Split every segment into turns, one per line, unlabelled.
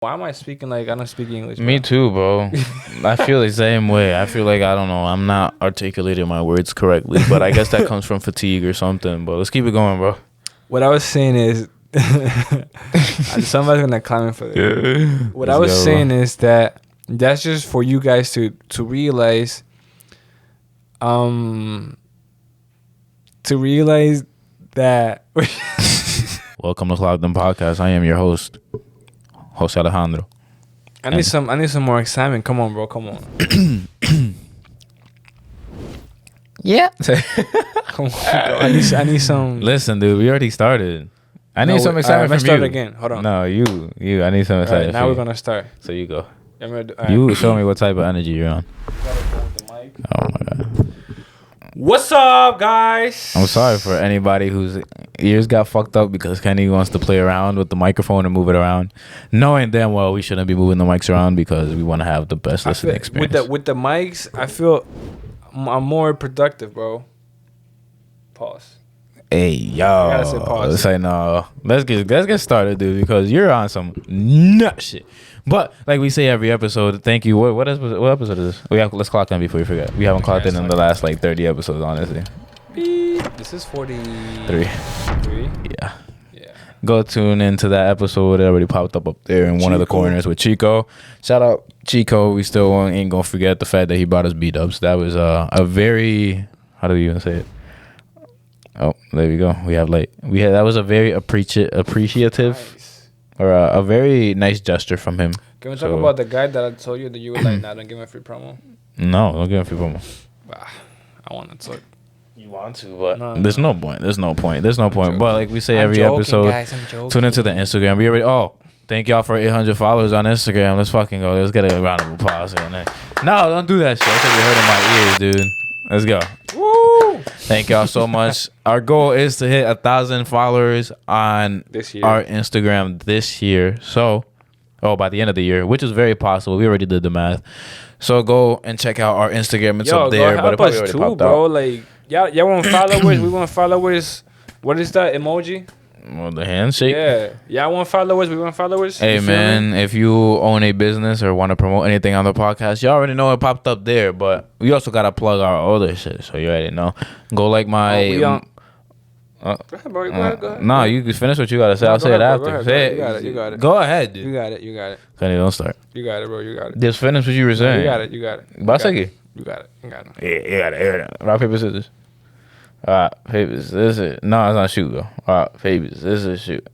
Why am I speaking like I don't speak English? Bro?
Me too, bro. I feel the same way. I feel like, I don't know, I'm not articulating my words correctly, but I guess that comes from fatigue or something. But let's keep it going, bro.
What I was saying is, somebody's gonna comment for this. What I was saying is that that's just for you guys to realize, to realize that.
Welcome to Cloud Them Podcast. I am your host, Jose Alejandro.
I need some more excitement. Come on, bro. Come on.
Yeah.
Come on, bro. I need some.
Listen, dude, we already started. I need some excitement
let's
from
start
you.
again. Hold on.
No, you. I need some excitement.
Now we're gonna start.
So you go.
Right.
You show me what type of energy you're on. Oh my god.
What's up, guys?
I'm sorry for anybody whose ears got fucked up because Kenny wants to play around with the microphone and move it around, knowing damn well we shouldn't be moving the mics around because we want to have the best listening experience.
With the mics, I feel I'm more productive, bro. Pause.
Hey, yo.
I gotta say pause.
Say no. Let's get started, dude, because you're on some nut shit. But like we say every episode, thank you. What episode is this? Let's clock in before we forget. We haven't clocked in the last like 30 episodes, honestly.
This is 43.
Yeah. Go tune into that episode. It already popped up there in one of the corners with Chico. Shout out Chico. We still ain't gonna forget the fact that he brought us B-dubs. That was a very, how do you even say it? Oh, there we go. That was a very appreciative.
Nice.
Or a very nice gesture from him.
Can we talk about the guy that I told you that you were like, nah, don't give him a free promo?
No, don't give him a free promo.
I want to talk.
You want to, but
no.
There's no point. But like we say every episode,
guys,
tune into the Instagram. We already, thank y'all for 800 followers on Instagram. Let's fucking go. Let's get a round of applause. No, don't do that shit. I think you're hurting my ears, dude. Let's go.
Woo!
Thank y'all so much. Our goal is to hit 1,000 followers on our Instagram this year. So, by the end of the year, which is very possible. We already did the math. So go and check out our Instagram. It's up there.
But it probably already popped bro. Out. Like y'all want followers? We want followers. What is that emoji?
Well, the handshake.
Yeah. Y'all want followers? We want followers.
Hey man, if you own a business or want to promote anything on the podcast, you already know it popped up there. But we also gotta plug our other shit, so you already know. Go like my.
Go ahead, bro. Go ahead.
Nah, you can finish what you gotta say. I'll say it after. Say
it. You got it.
Go ahead, dude.
You got it.
Kenny, don't start.
You got it, bro. You got it.
Just finish what you were saying.
You got it.
Basaki.
You got it.
Yeah, you got it. Rock, paper, scissors. Alright, paper, scissors. No, it's not shoot, though. Alright, paper, scissors, shoot.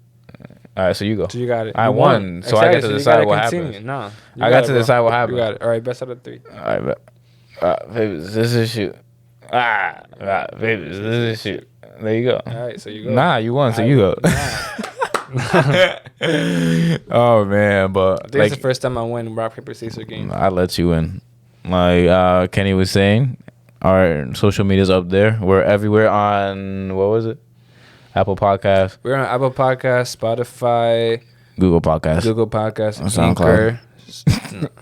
Alright, so you go.
So you got it.
I won, so I got to decide what happens.
No,
I got to decide what happens.
You got it. Alright, best out of 3.
Alright, bet. Alright, paper, scissors, shoot. Alright, paper, scissors, shoot. There you go.
Alright, so you go.
Nah, you won, so you go. Oh man, but
I think it's the first time I win rock paper scissors game.
I let you win. Like Kenny was saying, our social media's up there. We're everywhere on what was it? Apple Podcasts.
We're on Apple Podcasts, Spotify,
Google Podcasts,
SoundCloud,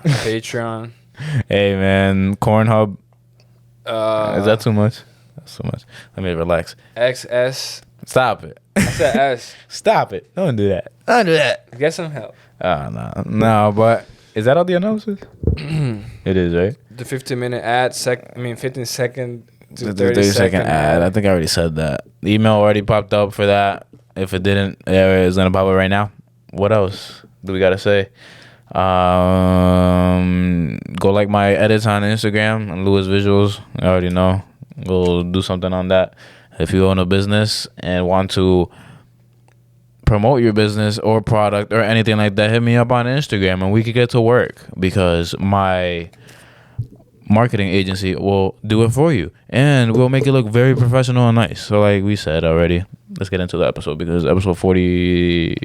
Patreon.
Hey man, Cornhub. Is that too much? That's too much. Let me relax.
XS.
Stop it.
I said S.
Stop it. Don't do that.
Get some help.
No, but is that all the announcements? It is, right?
The 15-minute ad, 15 second to
30-second ad. I think I already said that. The email already popped up for that. If it didn't, it's going to pop up right now. What else do we got to say? Go like my edits on Instagram and Lewis Visuals. I already know. Go do something on that. If you own a business and want to promote your business or product or anything like that, hit me up on Instagram and we could get to work because my marketing agency will do it for you and we'll make it look very professional and nice. So like we said already, let's get into the episode because episode 43,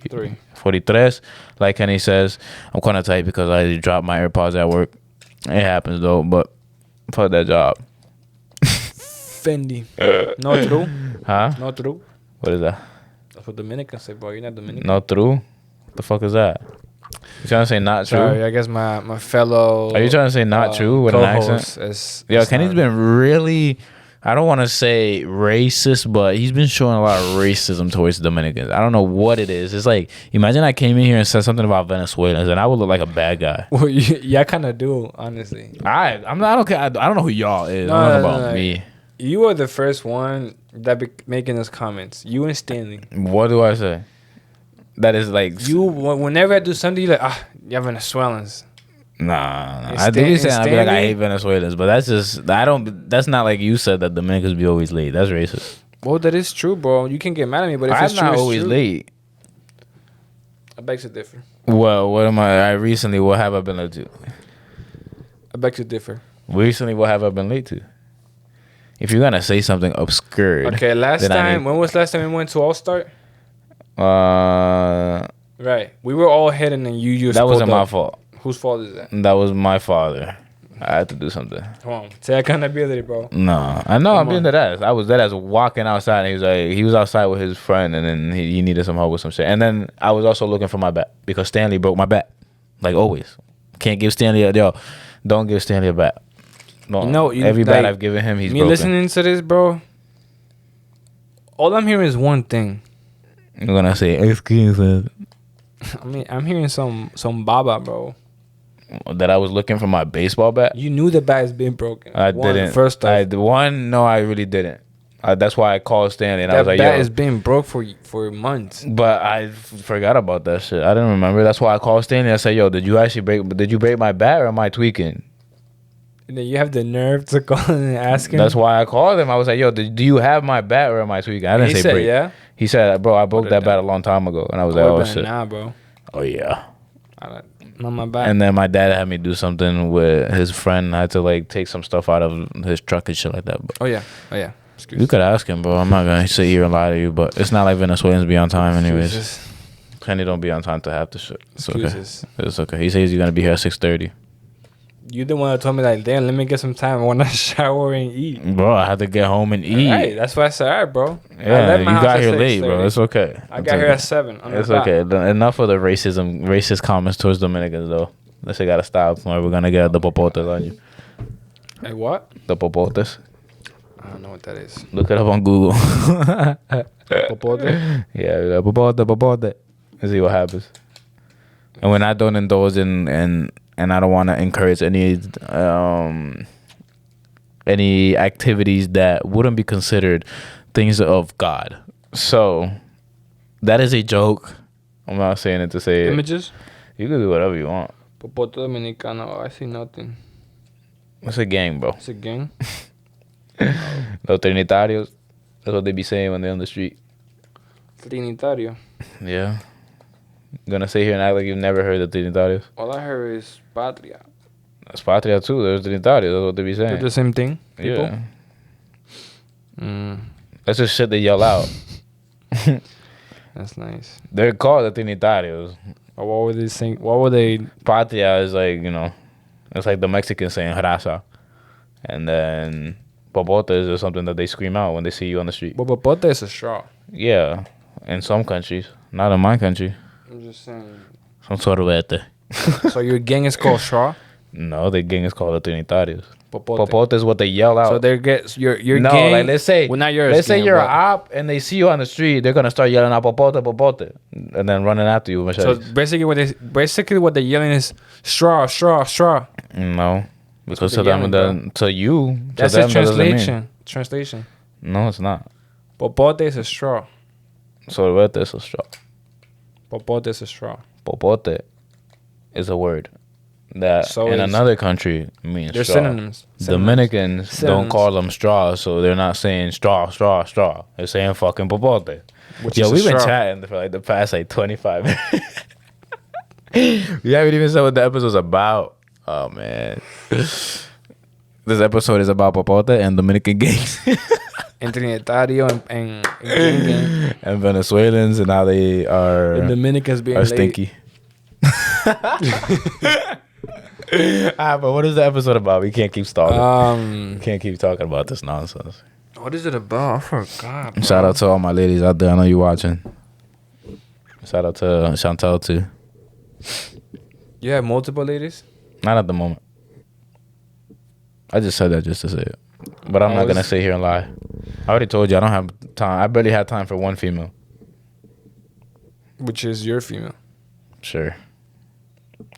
like Kenny says, I'm kind of tight because I dropped my AirPods at work. It happens though, but fuck that job.
Fendi. No true.
Huh?
No true.
What is that?
That's what Dominicans say, bro. You're not Dominican.
No true? What the fuck is that? You trying to say not true?
Sorry, I guess my fellow.
Are you trying to say not true with an accent?
Is
Yo, Kenny's been really I don't want to say racist, but he's been showing a lot of racism towards Dominicans. I don't know what it is. It's like, imagine I came in here and said something about Venezuelans, and I would look like a bad guy.
Well, yeah, I kind of do, honestly.
I don't care. I don't know who y'all is. I don't know about me.
You are the first one that be making those comments. You and Stanley.
What do I say? That is like
you. Whenever I do something, you're like, you're Venezuelans.
Nah. I do say I'd be like, I hate Venezuelans, but that's just that's not like you said that Dominicans be always late. That's racist.
Well, that is true, bro. You can get mad at me, but if it's true,
I'm not always late.
I beg to differ.
Well, what have I been late to?
I beg to differ.
Recently, what have I been late to? If you're gonna say something obscure.
Okay, when was last time we went to All Star? Right. We were all hit and then you just
that wasn't my fault.
Whose fault is that?
That was my father. I had to do something.
Come on. Say accountability, bro.
No. I know. I'm being that ass. I was that ass walking outside and he was outside with his friend and then he needed some help with some shit. And then I was also looking for my bat because Stanley broke my bat. Like always. Can't give Stanley don't give Stanley a bat. No, every bat I've given him, he's broken.
Listening to this, bro, all I'm hearing is one thing.
I'm gonna say excuses.
I mean, I'm hearing some baba, bro.
That I was looking for my baseball bat.
You knew the bat has been broken.
I didn't.
First off.
No, I really didn't. That's why I called Stanley and I was like,
"That bat has been broke for months."
But I forgot about that shit. I didn't remember. That's why I called Stanley. I said, "Yo, did you break my bat or am I tweaking?"
And then you have the nerve to call and ask him.
That's why I called him. I was like, "Yo, do you have my bat or am I tweaking?" I didn't say break.
Yeah.
He said, "Bro, I broke that bat a long time ago," and I was like, "Oh shit."
Nah, bro.
Oh yeah.
Not my bad.
And then my dad had me do something with his friend. I had to like take some stuff out of his truck and shit like that. But
oh yeah.
You could ask him, bro. I'm not gonna sit here and lie to you, but it's not like Venezuelans be on time, anyways. Excuses. Kenny don't be on time to half the shit. It's
Excuses.
Okay. It's okay. He says he's gonna be here at 6:30.
You the one that told me like, damn, let me get some time. I want to shower and eat.
Bro, I had to get home and eat.
Right, that's why I said, all right, bro.
Yeah, you got here late, bro. It's okay.
I got here at 7.
It's okay. Enough of the racist comments towards Dominicans, though. This shit gotta stop. Or we're gonna get the popotes on you.
Hey, what?
The popotes.
I don't know what that is.
Look it up on Google.
Popote?
Yeah, popote. Let's see what happens. And when I don't indulge in and I don't want to encourage any activities that wouldn't be considered things of God. So that is a joke. I'm not saying it to say it.
Images?
You can do whatever you want.
Popote Dominicano. I see nothing.
It's a gang, bro.
It's a gang?
Los Trinitarios. That's what they be saying when they're on the street.
Trinitario.
Yeah. Gonna sit here and act like you've never heard of Trinitarios.
All I heard is Patria.
That's Patria too. There's Trinitarios. That's what they be saying.
They're the same thing? People?
Yeah. That's just shit they yell out.
That's nice.
They're called the Trinitarios.
Or what were they saying? What were they?
Patria is like, it's like the Mexicans saying raza. And then popote is just something that they scream out when they see you on the street.
But popote is a straw.
Yeah. In some countries. Not in my country.
I'm just saying.
Some sort of ete.
So your gang is called straw?
No, the gang is called the Trinitarios.
Popote.
Popote is what they yell out.
So they get your
no,
gang.
Like let's say,
well, not yours.
Let's say you're an op and they see you on the street, they're gonna start yelling out popote, and then running after you.
So basically, what they're yelling is straw.
No, because to them, to you,
that's
to
a
them,
translation.
No, it's not.
Popote is a straw.
So what is a straw?
Popote is a straw.
Popote is a word that in another country means
there's
straw.
synonyms.
Dominicans don't call them straw, so they're not saying straw. They're saying fucking popote. Yo, we've been chatting for like the past 25 minutes. We haven't even said what the episode's about. Oh man. This episode is about popote and Dominican gangs.
And Trinitario
and Venezuelans and how they are.
And Dominicans being
stinky. But what is the episode about? We can't keep talking. We can't keep talking about this nonsense.
What is it about? I forgot. Bro.
Shout out to all my ladies out there. I know you watching. Shout out to Chantel too.
You have multiple ladies?
Not at the moment. I just said that just to say it. But I'm not gonna sit here and lie. I already told you I don't have time. I barely had time for one female.
Which is your female.
Sure.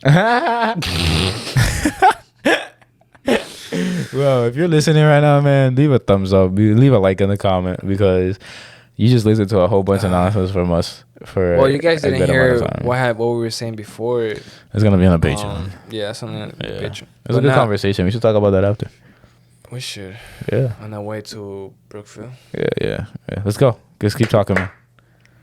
Well, if you're listening right now, man, leave a thumbs up. Leave a like in the comment because you just listened to a whole bunch of nonsense from us.
Well, you guys didn't hear what we were saying before.
It's gonna be on the Patreon.
Yeah, something on the Patreon.
It's a good conversation. We should talk about that after.
We should.
Yeah.
On our way to Brookfield.
Yeah. Let's go. Let's keep talking, man.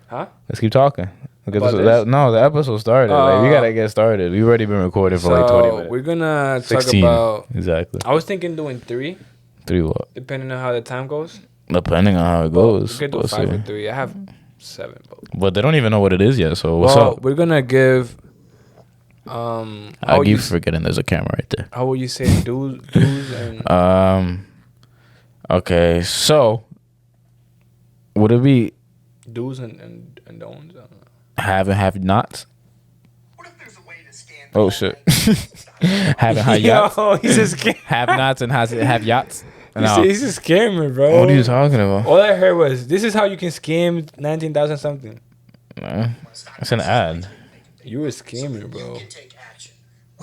Huh?
Let's keep talking. The episode started. We gotta get started. We've already been recording for 20 minutes.
We're gonna
16.
talk about.
Exactly.
I was thinking doing 3.
3 what?
Depending on how the time goes.
Depending on how it goes.
We could do 5 or 3. I have 7.
But they don't even know what it is yet. So what's up?
We're gonna give.
I keep forgetting there's a camera right there.
How would you say do's and?
Okay, so would it be
do's and don'ts?
Have and have nots?
What if there's a way to scan?
Oh shit! Having high yachts.
Yo, he's a scammer.
Have nots and have yachts.
No. He's a scammer, bro.
What are you talking about?
All I heard was this is how you can scam 19,000 something.
It's an ad.
You a scammer, bro.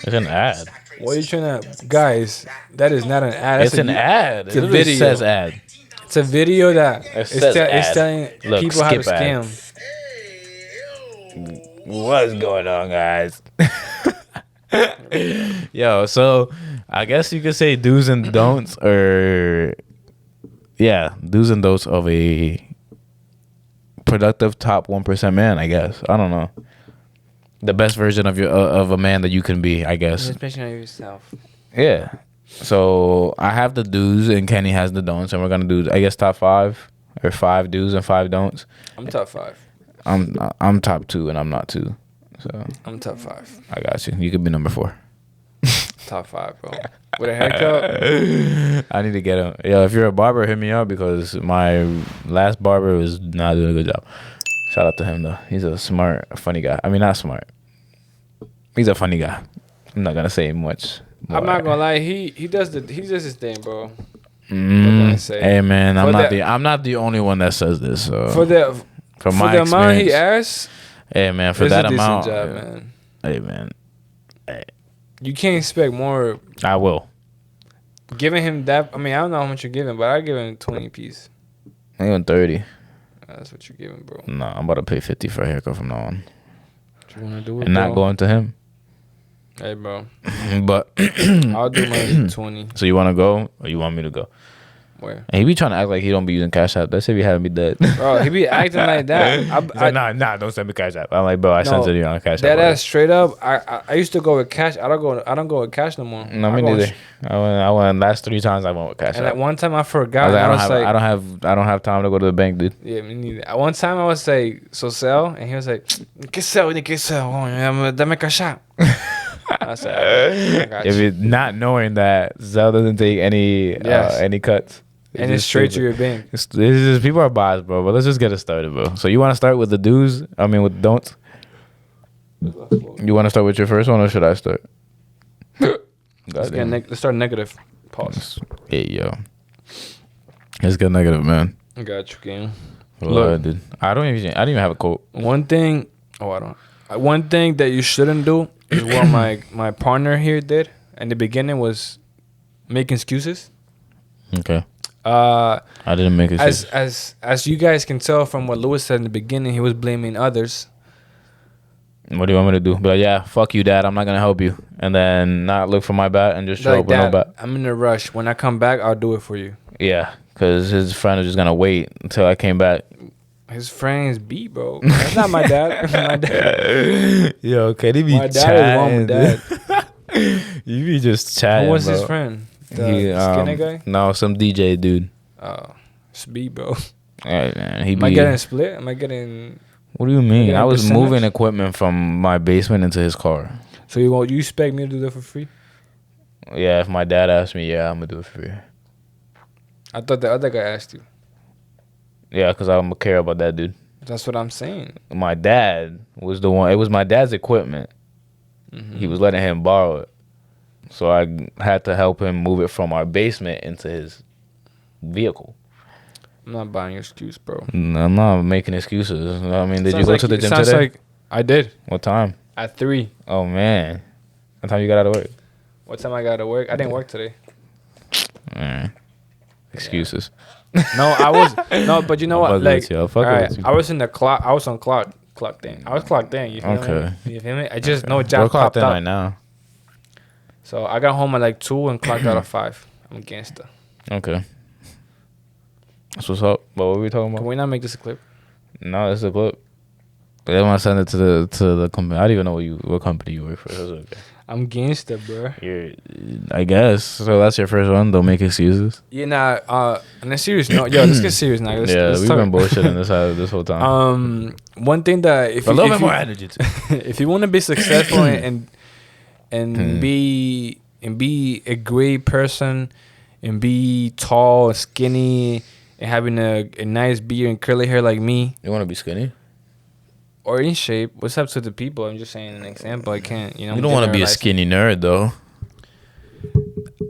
It's an ad.
What are you trying to... Guys, that is not an ad.
It's an ad.
It's a video.
It says ad.
It's a video that
it's
telling people how to scam.
What's going on, guys? Yo, so I guess you could say do's and don'ts, or do's and don'ts of a productive top 1% man. I guess I don't know. The best version of a man that you can be, I guess.
Especially on yourself.
Yeah. So I have the do's and Kenny has the don'ts, and we're gonna do, I guess, top 5 or 5 do's and 5 don'ts.
I'm top 5.
I'm top 2 and I'm not 2. So
I'm top 5.
I got you. You could be number 4.
Top 5, bro. With a haircut.
I need to get him. Yo, if you're a barber, hit me up because my last barber was not doing a good job. Shout out to him though. He's a smart, funny guy. I mean, not smart. He's a funny guy. I'm not gonna say much more.
I'm not gonna lie. He does his thing, bro.
Hey man, I'm not the only one that says this. So
for the amount he asks.
Hey man, for that amount,
job, man.
Hey man, hey.
You can't expect more.
I will.
Giving him that, I mean, I don't know how much you're giving, but I give him 20 piece.
I'm giving 30.
That's what you're giving, bro.
No, I'm about to pay 50 for a haircut from now on.
What you wanna do?
And not going to him.
Hey, bro.
But
I'll do my 20.
So you want to go, or you want me to go?
Where?
And he be trying to act like he don't be using Cash App. That shit be having me dead.
Bro, he be acting like that.
He's like, nah, don't send me Cash App. I'm like, bro, I sent it on Cash App.
That's straight up. I used to go with Cash. I don't go with Cash no more.
No, me neither. I went last 3 times I went with Cash App.
And at one time I forgot.
I don't have time to go to the bank, dude.
Yeah, me neither. At one time I was like, so sell, and he was like, que sell, dame Cash App. I said, I got you.
If you're not knowing that Zelle doesn't take any cuts.
And it's straight to your bank.
It's just, people are biased, bro. But let's just get it started, bro. So you want to start with the do's? I mean, with don'ts? You want to start with your first one, or should I start?
Let's start negative. Pause.
Hey, yo. Let's get negative, man.
I got you, King.
Look, dude. I don't even have a quote.
One thing that you shouldn't do is what my partner here did in the beginning was make excuses.
Okay. I didn't make it.
As you guys can tell from what Lewis said in the beginning, he was blaming others.
What do you want me to do? But yeah, fuck you, Dad. I'm not gonna help you, and then not look for my bat and just show up with no bat.
I'm in a rush. When I come back, I'll do it for you.
Yeah, because his friend was just gonna wait until I came back.
His friend is B, bro. That's not my dad. My dad.
Yo, can he be
my dad is one with dad.
You be just chatting.
Who was
bro.
his friend? The skinny guy?
No, some DJ dude.
Oh, it's B, bro.
Hey, man,
Am I getting split? Am I getting...
What do you mean? I was moving equipment from my basement into his car.
So you expect me to do that for free?
Yeah, if my dad asked me, yeah, I'm going to do it for free.
I thought the other guy asked you.
Yeah, because I'm going to care about that dude.
That's what I'm saying.
My dad was the one. It was my dad's equipment. Mm-hmm. He was letting him borrow it. So I had to help him move it from our basement into his vehicle.
I'm not buying your excuse, bro.
I'm not making excuses. I mean, did you
Sounds
go
like
to the gym
sounds
today?
like I did
What time?
at 3.
Oh man, what time you got out of work?
What time I got to work? I didn't work today.
Excuses.
No, I was no, but you know
I'll
what?
fuck
Like,
with you. I'll fuck
all right,
with you.
I was in the clock. I was on clock thing. I was clocked in. You feel
Okay.
me? You feel me? I just know
We're
job
clocked
popped
in
up.
right now.
So I got home at like 2 and clocked out at 5. I'm a gangster.
Okay. That's what's up. But what were we talking about?
Can we not make this a clip?
No, it's a clip. They want to send it to the company. I don't even know what company you work for. That's okay.
I'm gangster, bro.
I guess. So that's your first one. Don't make excuses.
Yeah, nah. On a serious note, yo, let's get serious now. Let's
We've
talk.
been bullshitting this whole time.
One thing that if
a
you,
little
if
bit
you,
more energy too.
if you want to be successful and
Hmm.
be a great person and be tall, skinny, and having a nice beard and curly hair like me,
You want to be skinny?
or in shape, what's up to the people? I'm just saying an example. I can't,
You don't want to be a skinny nerd though.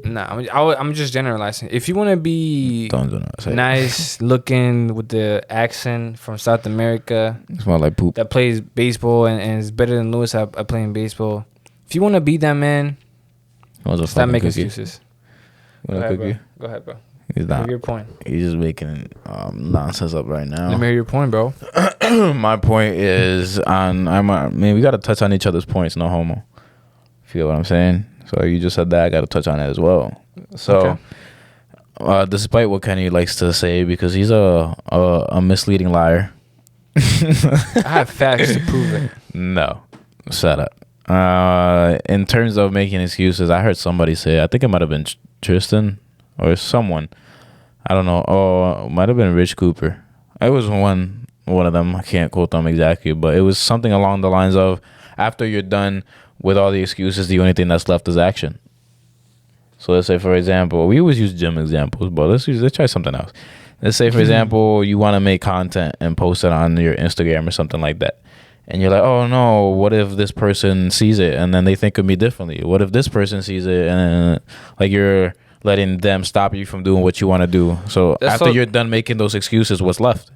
Nah, I'm just generalizing. If you want to be
Don't say it.
nice looking with the accent from South America
It smell like poop.
that plays baseball and is better than Lewis at playing baseball, if you want to be that man, stop making excuses.
You want a cookie?
Go ahead, bro.
He's
Let me
not.
hear your point.
He's just making nonsense up right now.
Let me hear your point, bro.
My point is we gotta touch on each other's points, no homo. Feel what I'm saying? So you just said that, I gotta touch on it as well. So despite what Kenny likes to say, because he's a misleading liar.
I have facts to prove it.
No. Shut up. In terms of making excuses, I heard somebody say, I think it might have been Tristan or someone. I don't know. Oh, it might have been Rich Cooper. It was one of them. I can't quote them exactly, but it was something along the lines of, after you're done with all the excuses, the only thing that's left is action. So let's say, for example, we always use gym examples, but let's try something else. Let's say, for example, you want to make content and post it on your Instagram or something like that. And you're like, oh no, what if this person sees it and then they think of me differently? What if this person sees it and like you're letting them stop you from doing what you want to do? So after you're done making those excuses, what's left?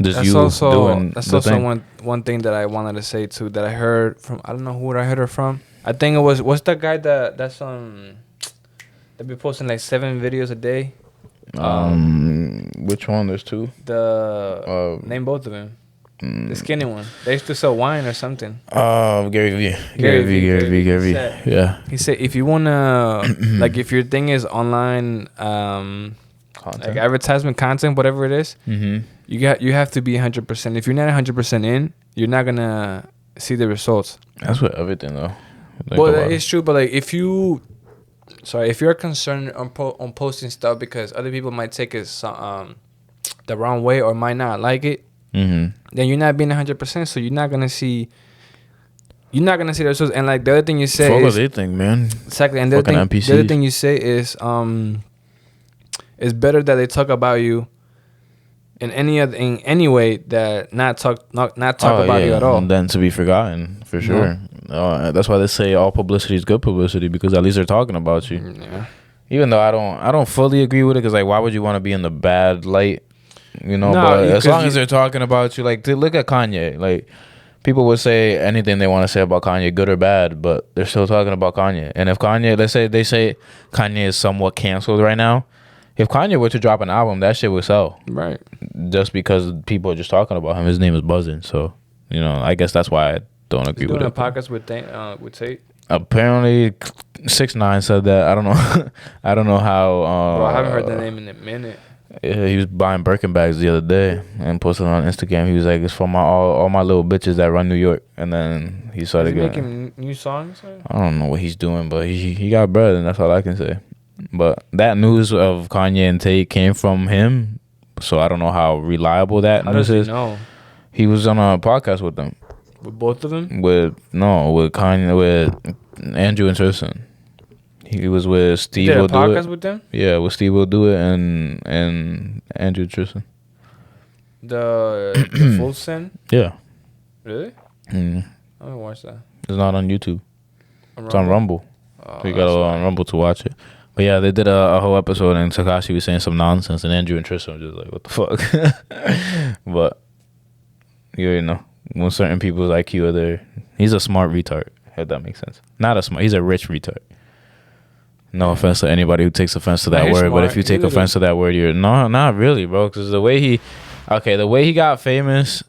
Just
That's
you
also
doing
that's
the
also
thing.
one thing that I wanted to say too, that I heard from, I don't know who I heard it from. I think it was, what's that guy that be posting like 7 videos a day?
Which one? There's two.
Name both of them. The skinny one. They used to sell wine or something.
Gary V. Yeah.
He said if you wanna like, if your thing is online like advertisement content, whatever it is, you have to be 100%. If you're not 100% in, you're not gonna see the results.
That's with everything though.
Well, it's true, but like if you're concerned on posting stuff because other people might take it the wrong way or might not like it, then you're not being 100%. So you're not gonna see the results. And like the other thing you say
fuck
is,
what they think, man.
exactly. And the other thing you say is it's better that they talk about you in any way that not talk about you at all.
And then to be forgotten, for sure. That's why they say all publicity is good publicity, because at least they're talking about you.
Yeah.
Even though I don't fully agree with it, because like, why would you want to be in the bad light? You know,
No,
but as long as they're talking about you, like, look at Kanye. Like, people would say anything they want to say about Kanye, good or bad, but they're still talking about Kanye. And if Kanye, let's say they say Kanye is somewhat canceled right now, if Kanye were to drop an album, that shit would sell.
Right.
Just because people are just talking about him. His name is buzzing. So, you know, I guess that's why I don't agree with it.
Doing a podcast with Tate.
Apparently, 6ix9ine said that. I don't know. I don't know how.
Bro, I haven't heard the name in a minute.
Yeah, he was buying Birkin bags the other day and posted on Instagram. He was like, "It's for my all my little bitches that run New York." And then he started
making new songs. Or?
I don't know what he's doing, but he got bread, and that's all I can say. But that news of Kanye and Tate came from him, so I don't know how reliable that news is.
Know?
He was on a podcast with them.
With both of them?
With Kanye, with Andrew and Tristan. He was with Steve.
Did
Will
a
Do
podcast
It.
with them?
Yeah, with Steve Will Do It and Andrew Tristan.
The full sin?
Yeah.
Really?
Mm.
I haven't watched that.
It's not on YouTube. It's on Rumble. So you gotta go on Rumble to watch it. But yeah, they did a whole episode, and Takashi was saying some nonsense, and Andrew and Tristan were just like, "What the fuck?" But you already know when certain people's IQ are there. He's a smart retard. If that makes sense. Not a smart. He's a rich retard. No offense to anybody who takes offense to that
he's
word, but
smart.
if you take offense to that word, you're no, not really, bro. Because the way he got famous.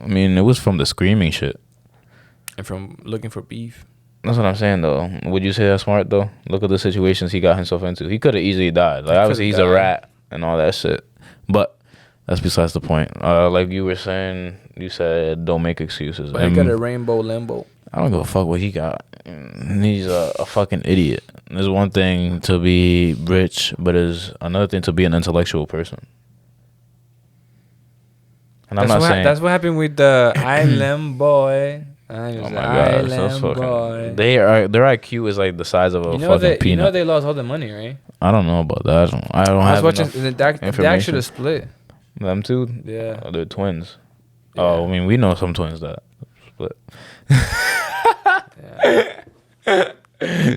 I mean, it was from the screaming shit.
And from looking for beef.
That's what I'm saying, though. Would you say that's smart, though? Look at the situations he got himself into. He could have easily died. Like, obviously, he's a rat and all that shit. But that's besides the point. Like you were saying, you said don't make excuses.
But he got a rainbow limbo.
I don't give a fuck what he got. He's a fucking idiot. There's one thing to be rich, but there's another thing to be an intellectual person. And I'm not saying
that's what happened with the Island Boy.
Oh my god, so fucking. Their IQ is like the size of a fucking peanut.
You know they lost all the money, right?
I don't know about that. I don't have
watching
enough
they actually split.
Them two?
Yeah.
Oh, they're twins.
Yeah.
Oh, I mean, we know some twins that split.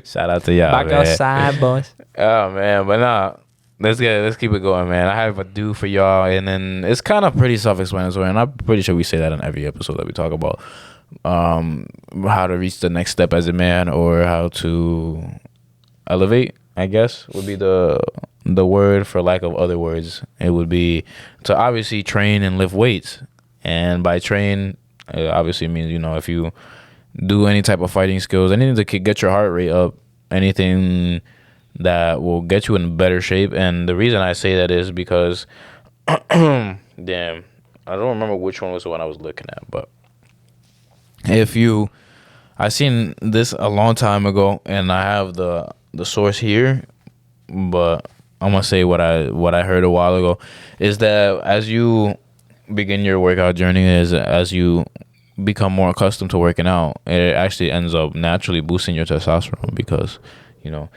Shout out to y'all,
Back
man.
outside, boys.
Oh man, but nah. Let's keep it going, man. I have a do for y'all, and then it's kind of pretty self-explanatory, and I'm pretty sure we say that in every episode that we talk about how to reach the next step as a man, or how to elevate, I guess would be the word, for lack of other words. It would be to obviously train and lift weights, and by train, it obviously means, you know, if you do any type of fighting skills, anything to get your heart rate up, anything that will get you in better shape. And the reason I say that is because damn, I don't remember which one was the one I was looking at, but I seen this a long time ago, and I have the source here, but I'm gonna say what I heard a while ago, is that as you begin your workout journey, is as you become more accustomed to working out, it actually ends up naturally boosting your testosterone, because, you know,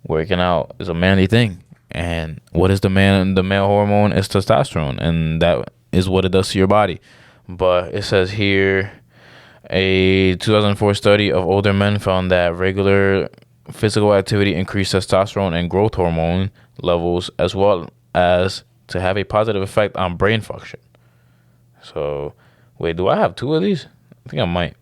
working out is a manly thing. And what is the male hormone is testosterone, and that is what it does to your body. But it says here, a 2004 study of older men found that regular physical activity increased testosterone and growth hormone levels, as well as to have a positive effect on brain function. So, wait, do I have two of these? I think I might.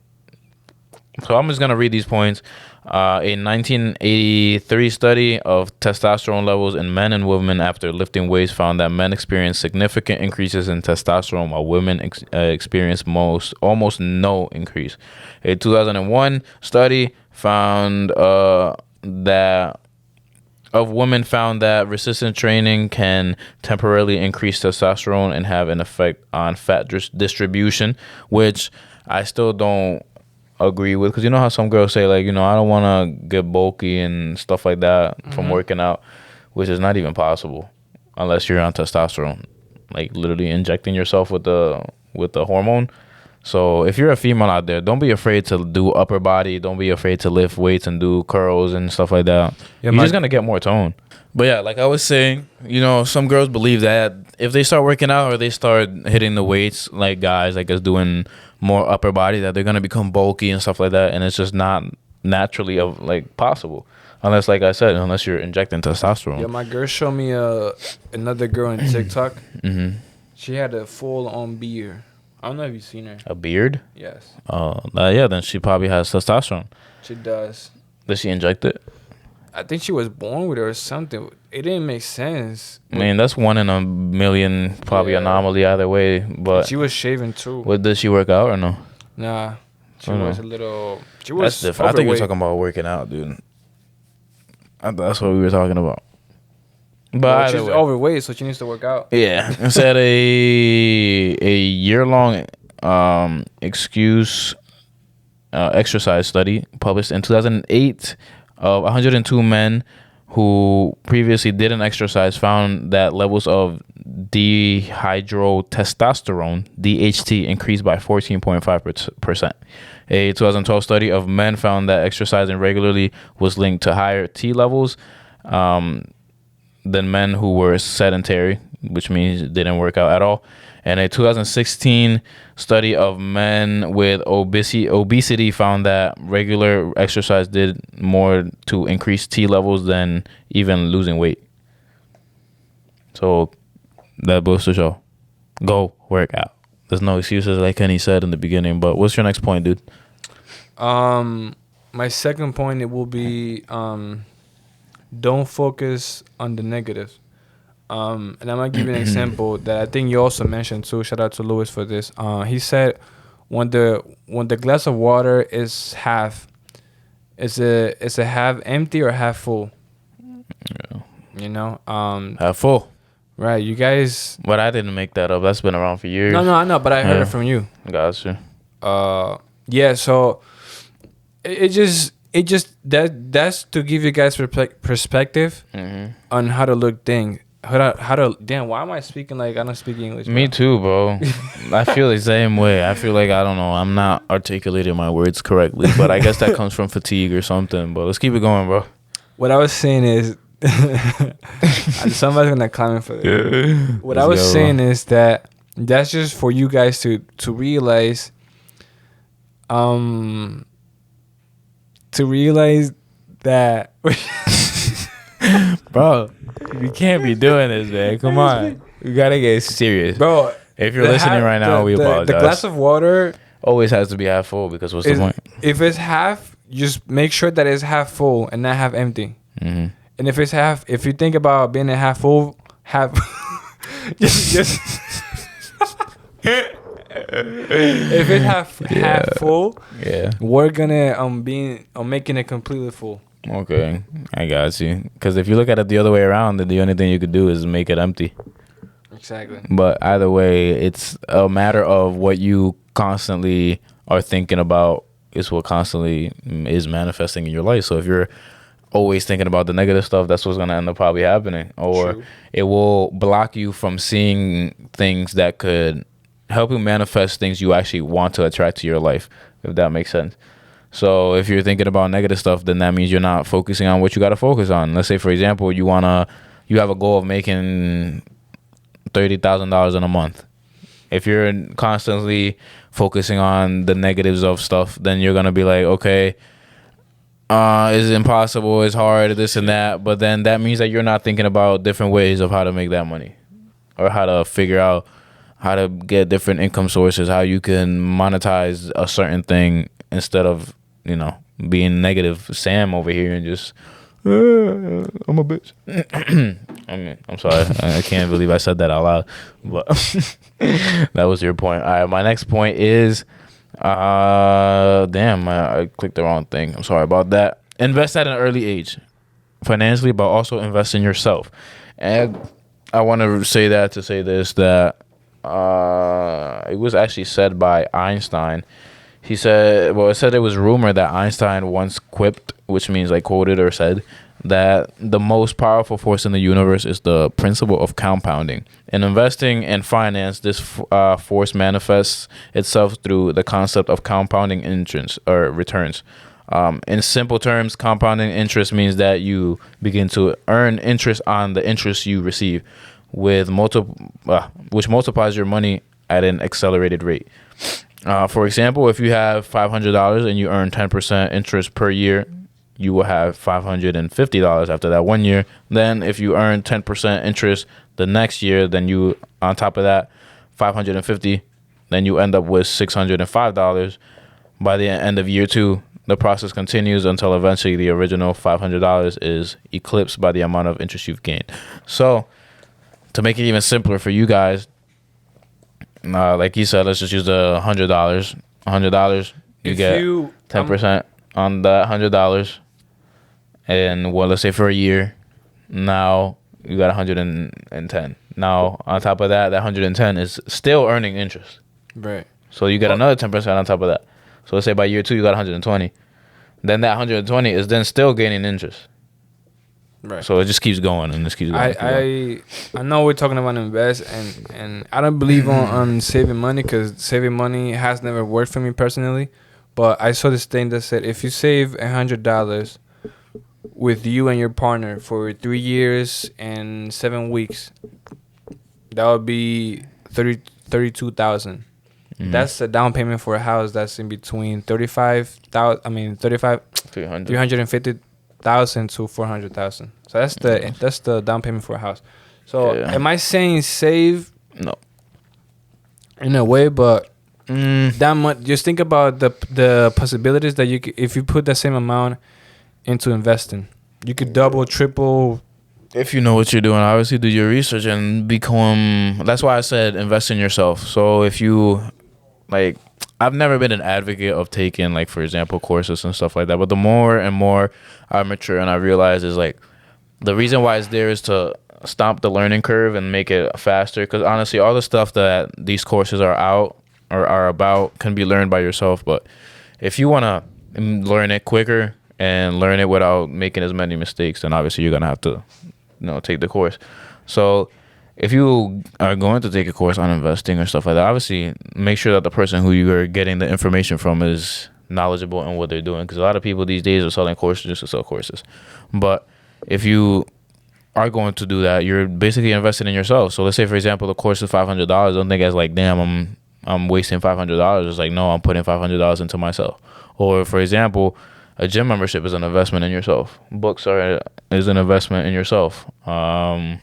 So I'm just going to read these points. A 1983 study of testosterone levels in men and women after lifting weights found that men experienced significant increases in testosterone, while women experienced almost no increase. A 2001 study found that resistance training can temporarily increase testosterone and have an effect on fat distribution, which I still don't agree with, because you know how some girls say, like, you know, I don't want to get bulky and stuff like that from working out, which is not even possible unless you're on testosterone, like literally injecting yourself with the hormone. So if you're a female out there, don't be afraid to do upper body, don't be afraid to lift weights and do curls and stuff like that. You're just gonna get more tone. But yeah, like I was saying, you know, some girls believe that if they start working out or they start hitting the weights, like guys like us doing more upper body, that they're gonna become bulky and stuff like that, and it's just not naturally possible, unless, like I said, unless you're injecting testosterone.
Yeah, my girl showed me another girl on TikTok.
Mm-hmm.
She had a full-on beard. I don't know if you've seen her.
A beard?
Yes.
Yeah, then she probably has testosterone.
She does.
Does she inject it?
I think she was born with it or something. It didn't make sense.
I mean, that's 1 in a million, probably anomaly either way. But
she was shaving too.
What, did she work out or no?
Nah, she was a little. She was.
That's different. I think we're talking about working out, dude. That's what we were talking about. But
she's overweight, so she needs to work out.
Yeah, it said a year-long exercise study published in 2008 of 102 men who previously didn't exercise found that levels of dihydrotestosterone (DHT) increased by 14.5%. A 2012 study of men found that exercising regularly was linked to higher T levels than men who were sedentary, which means didn't work out at all. And a 2016 study of men with obesity found that regular exercise did more to increase T levels than even losing weight. So that goes to show, go work out. There's no excuses, like Kenny said in the beginning. But what's your next point, dude?
My second point, it will be don't focus on the negatives. And I'm gonna give you an example that I think you also mentioned too. Shout out to Lewis for this. He said when the glass of water is half, is a half empty or half full?
Yeah.
You know,
Half full.
right? You guys.
But I didn't make that up. That's been around for years.
No, I know, but I heard it from you.
Gotcha.
Yeah. So it just that's to give you guys perspective on how to look things. How to damn, why am I speaking like I don't speak English, bro?
Me too, bro. I feel the same way. I feel like, I don't know, I'm not articulating my words correctly, but I guess that comes from fatigue or something. But let's keep it going, bro.
What I was saying is somebody's gonna comment for this. What I was saying is that's just for you guys to realize that
Bro, you can't be doing this, man. Come on. You gotta get serious.
bro,
If you're listening right now, we apologize.
The glass of water
always has to be half full, because what's the point?
If it's half, just make sure that it's half full and not half empty. And if it's half, if you think about being a half full, just if it's half full,
Yeah.
we're gonna making it completely full.
Okay, I got you. Because if you look at it the other way around, then the only thing you could do is make it empty.
Exactly.
But either way, it's a matter of what you constantly are thinking about is what constantly is manifesting in your life. So if you're always thinking about the negative stuff, that's what's going to end up probably happening. Or it will block you from seeing things that could help you manifest things you actually want to attract to your life, if that makes sense. So if you're thinking about negative stuff, then that means you're not focusing on what you got to focus on. Let's say, for example, you have a goal of making $30,000 in a month. If you're constantly focusing on the negatives of stuff, then you're going to be like, okay, it's impossible, it's hard, this and that. But then that means that you're not thinking about different ways of how to make that money, or how to figure out how to get different income sources, how you can monetize a certain thing instead of, being negative Sam over here and just, I'm a bitch. I'm sorry. I can't believe I said that out loud. But that was your point. All right, my next point is, damn, I clicked the wrong thing. I'm sorry about that. Invest at an early age, financially, but also invest in yourself. And I want to say that to say this, that it was actually said by Einstein. He said, it said it was rumored that Einstein once quipped, which means like quoted or said, that the most powerful force in the universe is the principle of compounding. In investing and finance, this force manifests itself through the concept of compounding interest or returns. In simple terms, compounding interest means that you begin to earn interest on the interest you receive, which multiplies your money at an accelerated rate. For example, if you have $500 and you earn 10% interest per year, you will have $550 after that 1 year. Then if you earn 10% interest the next year, then you, on top of that, $550, then you end up with $605. By the end of year 2, the process continues until eventually the original $500 is eclipsed by the amount of interest you've gained. So to make it even simpler for you guys, like you said, let's just use the $100. $100, you get 10% on that $100. And let's say for a year, now you got 110. Now on top of that, that 110 is still earning interest.
Right.
So you get another 10% on top of that. So let's say by year 2 you got 120. Then that 120 is then still gaining interest.
Right.
So it just keeps going and just keeps going.
I know we're talking about invest, and I don't believe on saving money, because saving money has never worked for me personally. But I saw this thing that said if you save $100 with you and your partner for 3 years and 7 weeks, that would be $32,000. That's the down payment for a house that's in between 35,000. I mean 350,000 to 400,000. So that's the down payment for a house. So am I saying save?
No.
In a way, but that much. Just think about the possibilities that you could, if you put the same amount into investing, you could double, triple.
If you know what you're doing, obviously do your research and become. That's why I said invest in yourself. So if you like, I've never been an advocate of taking, like, for example, courses and stuff like that. But the more and more I mature and I realize is like the reason why it's there is to stomp the learning curve and make it faster. Because honestly, all the stuff that these courses are out or are about can be learned by yourself. But if you want to learn it quicker and learn it without making as many mistakes, then obviously you're gonna have to, take the course. So if you are going to take a course on investing or stuff like that, obviously make sure that the person who you are getting the information from is knowledgeable in what they're doing. Because a lot of people these days are selling courses just to sell courses. But if you are going to do that, you're basically investing in yourself. So let's say, for example, the course is $500. Don't think as like, damn, I'm wasting $500. It's like, no, I'm putting $500 into myself. Or for example, a gym membership is an investment in yourself. Books is an investment in yourself. I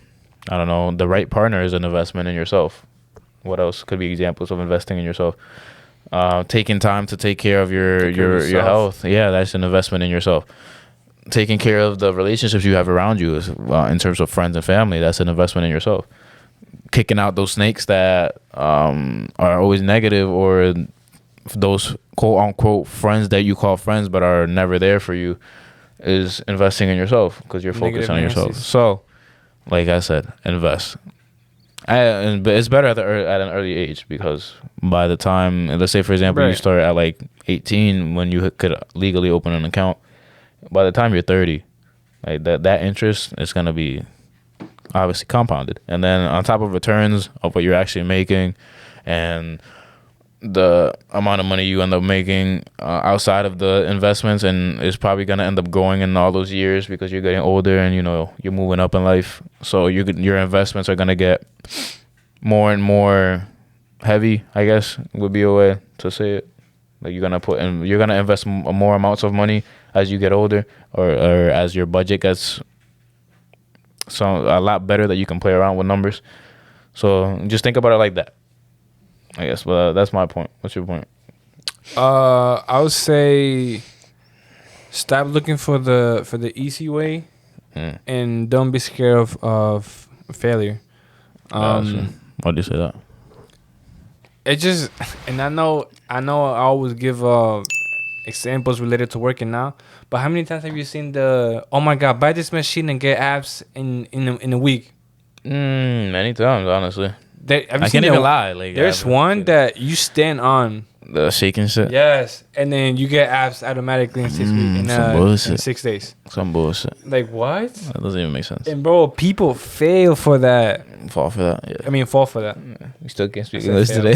don't know. The right partner is an investment in yourself. What else could be examples of investing in yourself? Taking time to take care of your health. Yeah, that's an investment in yourself. Taking care of the relationships you have around you is, in terms of friends and family. That's an investment in yourself. Kicking out those snakes that are always negative, or those quote unquote friends that you call friends but are never there for you, is investing in yourself because you're focused on yourself. So, like I said, invest. But it's better at an early age, because by the time, let's say for example, you start at like 18 when you could legally open an account. By the time you're 30, like that interest is gonna be obviously compounded, and then on top of returns of what you're actually making, and the amount of money you end up making outside of the investments, and it's probably gonna end up growing in all those years because you're getting older and you're moving up in life. So your investments are gonna get more and more heavy, I guess would be a way to say it. Like you're gonna invest more amounts of money as you get older, or as your budget gets a lot better, that you can play around with numbers. So just think about it like that, I guess. But that's my point. What's your point?
I would say stop looking for the easy way, and don't be scared of failure.
Why do you say that?
It just, and I know I always give examples related to working now, but how many times have you seen oh my god, buy this machine and get abs in a week?
Many times, honestly.
I
can't even lie. Like,
there's one that you stand on
the shaking shit.
Yes, and then you get abs automatically in 6 weeks. In 6 days.
Some bullshit.
Like what?
That doesn't even make sense.
And bro, people fail for that.
Fall for that. Yeah.
I mean, fall for that.
We still can't speak English today.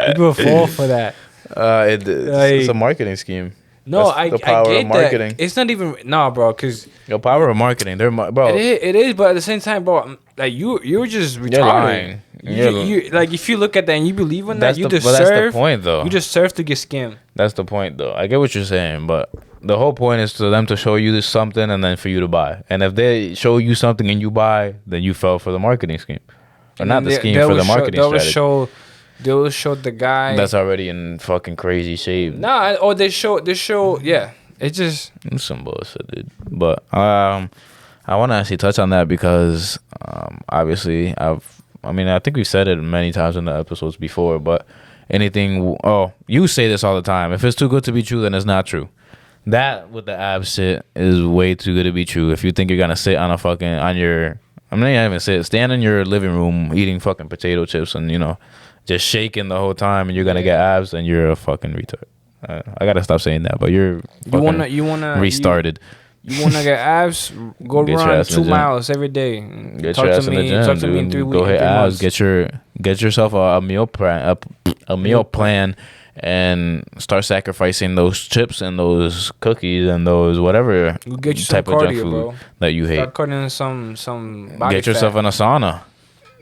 People fall for that.
It's a marketing scheme.
No,
That's the power
I get
of marketing.
That. It's not even bro, because
the power of marketing. Bro.
It is, but at the same time, bro, like you're just retarded.
You're lying.
You like, if you look at that and you believe in that,
that's the point, though.
You just serve to get scammed.
That's the point, though. I get what you're saying, but the whole point is for them to show you this something and then for you to buy. And if they show you something and you buy, then you fell for the marketing scheme, or not the scheme, for the marketing strategy.
They will show the guy
that's already in fucking crazy shape.
They show. Yeah, it's just
some bullshit, dude. But I want to actually touch on that because obviously I think we've said it many times in the episodes before, but you say this all the time. If it's too good to be true, then it's not true. That with the abs shit is way too good to be true. If you think you're gonna sit on stand in your living room eating fucking potato chips and just shaking the whole time, and you're gonna get abs, and you're a fucking retard. I gotta stop saying that, but you wanna restarted.
You wanna get abs? Go run 2 miles every day.
Talk to me in 3 weeks. Go hit abs. Get yourself a meal plan, and start sacrificing those chips and those cookies and those whatever
get you
type
some
of
cardio,
junk food
bro.
that you hate.
Start cutting some body
Get yourself
fat.
in a sauna.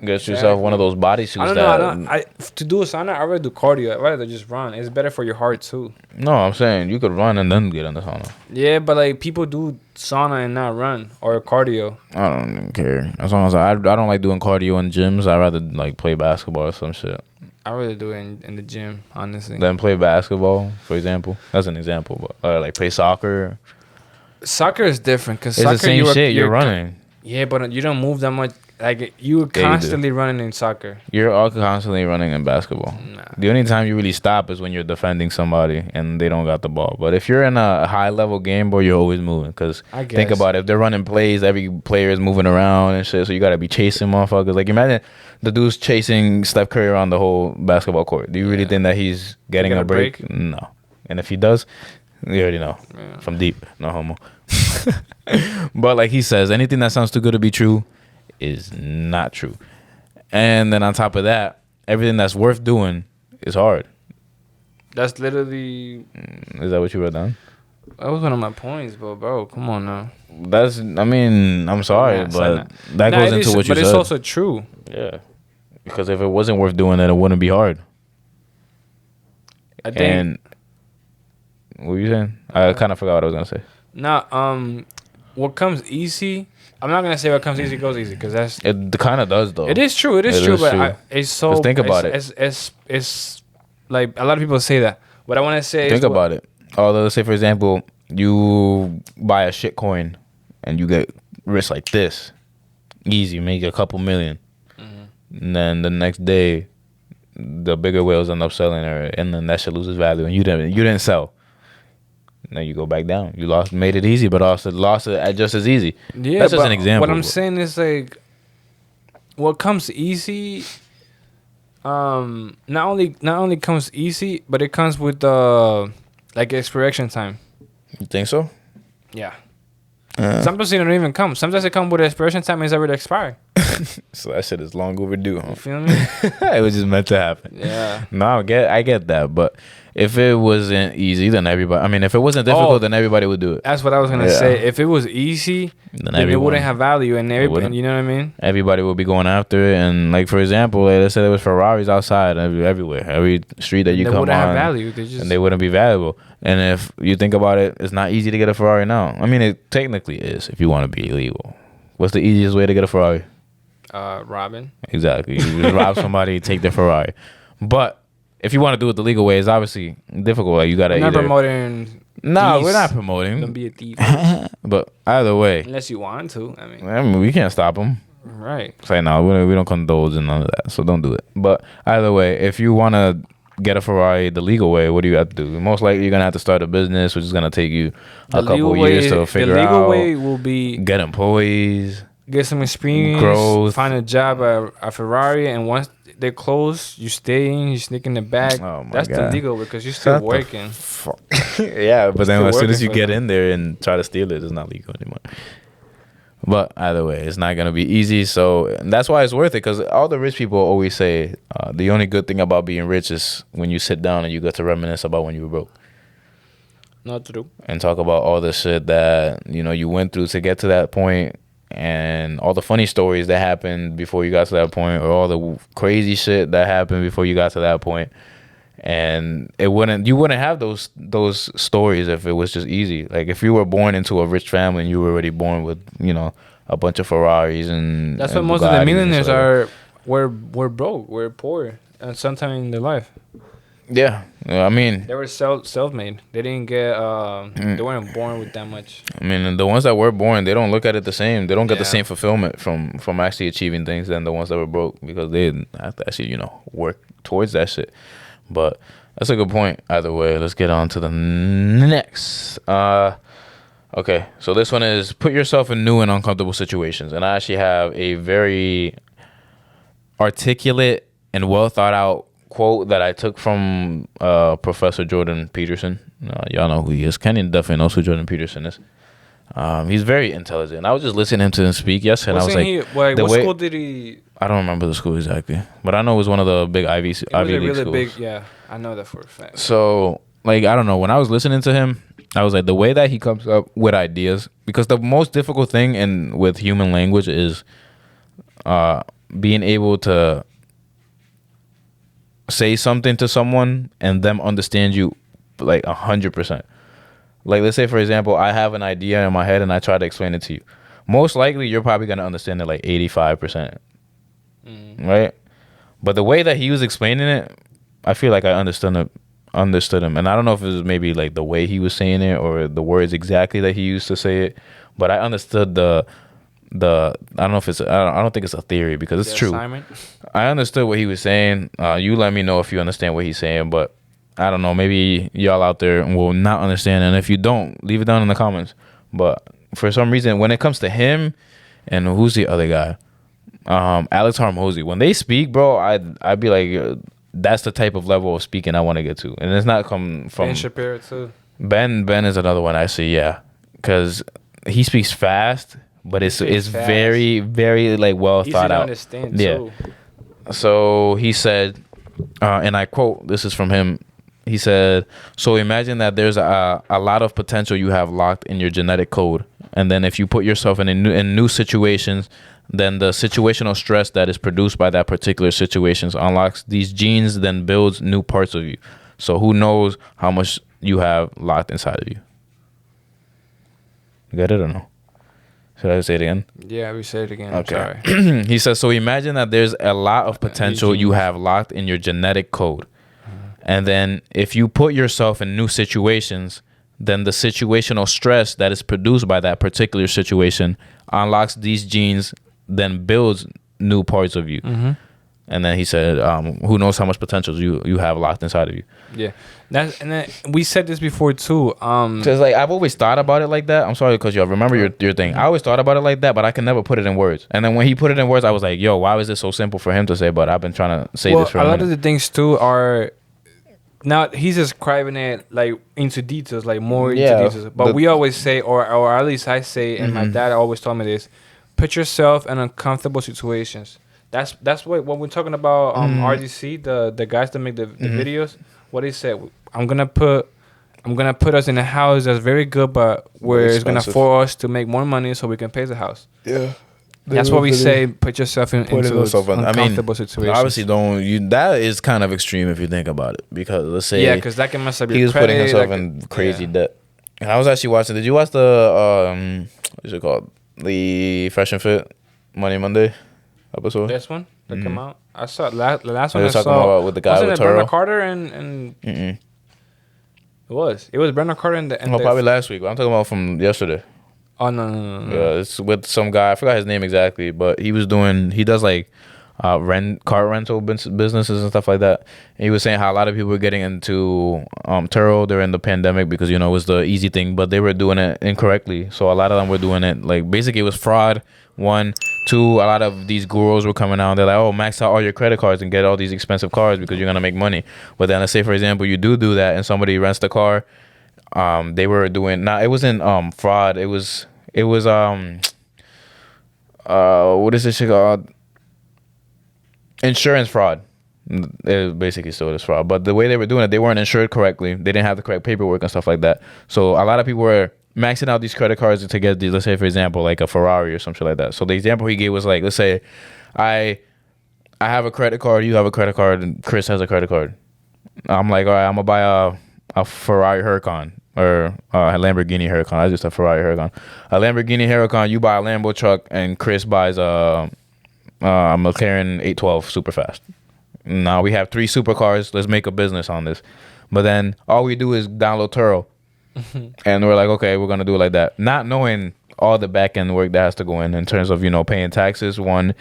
Get yourself one of those bodysuits.
I don't know. To do a sauna, I rather do cardio. I'd rather just run. It's better for your heart too.
No, I'm saying you could run and then get in the sauna.
Yeah, but like people do sauna and not run or cardio.
I don't even care. As long as I don't like doing cardio in gyms. I'd rather like play basketball or some shit.
I rather do it in the gym, honestly.
Then play basketball, for example. That's an example, but like play soccer.
Soccer is different because
It's
soccer
the same shit. You're running.
Yeah, but you don't move that much. Like you're constantly running in soccer.
You're all constantly running in basketball.
Nah.
The only time you really stop is when you're defending somebody and they don't got the ball. But if you're in a high level game, boy, you're always moving. Because think about it, if they're running plays, every player is moving around and shit. So you gotta be chasing motherfuckers. Like imagine the dude's chasing Steph Curry around the whole basketball court. Do you really think that he's getting a break? No. And if he does, you already know. Yeah. From deep, no homo. But like he says, anything that sounds too good to be true is not true. And then on top of that, everything that's worth doing is hard.
That's literally...
Is that what you wrote down?
That was one of my points, bro. Come on now.
I'm sorry, but that goes into what you said.
But it's also true.
Yeah. Because if it wasn't worth doing, then it wouldn't be hard.
I think...
And what were you saying? I kind of forgot what I was going to say.
Nah, what comes easy... I'm not gonna say what comes easy goes easy because that's
it. Kind of does though.
It is true. It is true. But it's so.
Just think about it.
It's like a lot of people say that. What I want to say.
Think about it. Although, let's say for example, you buy a shit coin, and you get rich like this, easy, make a couple million, and then the next day, the bigger whales end up selling her, and then that shit loses value, and you didn't sell. Then you go back down. You made it easy, but also lost it just as easy.
Yeah,
that's just an example.
What I'm saying is like, what comes easy, not only comes easy, but it comes with like expiration time.
You think so?
Yeah. Sometimes it don't even come. Sometimes it comes with expiration time. It's already expired.
So that shit is long overdue. Huh?
You feel me?
It was just meant to happen.
Yeah.
No, I get that, but if it wasn't easy, then everybody. I mean, if it wasn't difficult, then everybody would do it.
That's what I was gonna say. If it was easy, then it wouldn't have value, and everybody, you know what I mean.
Everybody would be going after it, and like for example, like, let's say there was Ferraris outside everywhere, every street that you come on, they wouldn't have value. And they wouldn't be valuable. And if you think about it, it's not easy to get a Ferrari now. I mean, it technically is if you want to be illegal. What's the easiest way to get a Ferrari?
Robbing.
Exactly. You just rob somebody, take their Ferrari. But if you want to do it the legal way, it's obviously difficult. Like you gotta.
We're not promoting.
No, we're not promoting.
Don't be a thief.
But either way,
unless you want to. I mean,
we can't stop them.
Right.
Say no, we don't condone and none of that. So don't do it. But either way, if you want to get a Ferrari the legal way, what do you have to do? Most likely, you're gonna have to start a business, which is gonna take you a couple years to figure out. The legal way
will be
get employees.
Get some experience, growth, find a job at a Ferrari, and once they close, you stay in, you sneak in the back.
Oh
That's
God.
the legal because you're still working.
Yeah, but then as soon as you get in there and try to steal it, it's not legal anymore. But either way, it's not gonna be easy. So that's why it's worth it. Because all the rich people always say the only good thing about being rich is when you sit down and you get to reminisce about when you were broke.
Not true.
And talk about all the shit that you went through to get to that point. And all the funny stories that happened before you got to that point, or all the crazy shit that happened before you got to that point. And you wouldn't have those stories if it was just easy. Like if you were born into a rich family and you were already born with a bunch of Ferraris and
that's what most of the millionaires are. We're broke, we're poor, and sometime in their life.
Yeah, I mean
they were self-made. They didn't get they weren't born with that much.
I mean, the ones that were born, they don't look at it the same. They don't get the same fulfillment from actually achieving things than the ones that were broke, because they didn't have to actually work towards that shit. But that's a good point. Either way, let's get on to the next. Okay, so this one is put yourself in new and uncomfortable situations, and I actually have a very articulate and well thought out quote that I took from Professor Jordan Peterson. Y'all know who he is. Kenny definitely knows who Jordan Peterson is. He's very intelligent. I was just listening to him speak yesterday, and I was like,
what school did he?
I don't remember the school exactly, but I know it was one of the big Ivy League
really
schools.
Big, yeah, I know that for a fact.
So, like, I don't know. When I was listening to him, I was like, the way that he comes up with ideas, because the most difficult thing with human language is being able to say something to someone and them understand you like 100%. Like, let's say, for example, I have an idea in my head and I try to explain it to you. Most likely, you're probably going to understand it like 85%. Right? But the way that he was explaining it, I feel like I understood him. And I don't know if it was maybe like the way he was saying it or the words exactly that he used to say it. But I understood the I don't know if it's I don't think it's a theory because it's true.
Assignment.
I understood what he was saying. You let me know if you understand what he's saying, but I don't know. Maybe y'all out there will not understand, and if you don't, leave it down in the comments. But for some reason, when it comes to him and who's the other guy, Alex Hormozy, when they speak, bro, I'd be like, that's the type of level of speaking I want to get to, and it's not come from
Ben Shapiro too.
Ben is another one I see, yeah, because he speaks fast. But it's
fast.
very, very like well
Easy
thought
to
out.
understand
Yeah.
too.
So he said, and I quote, this is from him. He said, "So imagine that there's a lot of potential you have locked in your genetic code, and then if you put yourself in new situations, then the situational stress that is produced by that particular situations unlocks these genes, then builds new parts of you. So who knows how much you have locked inside of you." You get it or no? Should I say it again?
Yeah, we said it again.
Okay.
I'm sorry.
He says, so imagine that there's a lot of potential you have locked in your genetic code. And then if you put yourself in new situations, then the situational stress that is produced by that particular situation unlocks these genes, then builds new parts of you. And then he said, who knows how much potential you have locked inside of you.
Yeah. And then we said this before too.
Because like I've always thought about it like that. I'm sorry, because y'all remember your thing. I always thought about it like that, but I can never put it in words. And then when he put it in words, I was like, yo, why was this so simple for him to say? But I've been trying to say this for
a lot
minute.
of the things too are now he's describing it like into details, like more into details. But we always say, or at least I say, and my dad always told me this: put yourself in uncomfortable situations. That's what when we're talking about RDC, the guys that make the videos. What he said, I'm gonna put us in a house that's very good, but where it's gonna force us to make more money so we can pay the house.
Yeah.
That's what we say. Put yourself into uncomfortable situations.
Obviously, don't you? That is kind of extreme if you think about it, because let's say
because that can mess up your
he was
credit,
putting himself in crazy debt. And I was actually watching. Did you watch the what's it called? The Fresh and Fit Money Monday episode.
This one that come out. I saw the last one.
I was talking about with the guy with Turo.
Brendan Carter and it was Brendan Carter and the.
Probably last week. I'm talking about from yesterday.
Oh no.
Yeah, it's with some guy. I forgot his name exactly, but he does like car rental businesses and stuff like that. And he was saying how a lot of people were getting into Turo during the pandemic because it was the easy thing, but they were doing it incorrectly. So a lot of them were doing it like basically it was fraud. 1, 2, a lot of these gurus were coming out. They're like, oh, max out all your credit cards and get all these expensive cars because you're gonna make money. But then let's say for example you do that and somebody rents the car. They were doing it wasn't fraud. It was what is this shit called? Insurance fraud. It basically still is fraud. But the way they were doing it, they weren't insured correctly. They didn't have the correct paperwork and stuff like that. So a lot of people were maxing out these credit cards to get these, let's say for example, like a Ferrari or something like that. So the example he gave was like, let's say I have a credit card, you have a credit card, and Chris has a credit card. I'm like, all right, I'm gonna buy a Ferrari Huracan or a Lamborghini Huracan. I just a Ferrari Huracan. A Lamborghini Huracan, you buy a Lambo truck, and Chris buys a McLaren 812 super fast. Now we have 3 supercars. Let's make a business on this. But then all we do is download Turo. And we're like, okay, we're going to do it like that. Not knowing all the back end work that has to go in terms of, paying taxes. 1,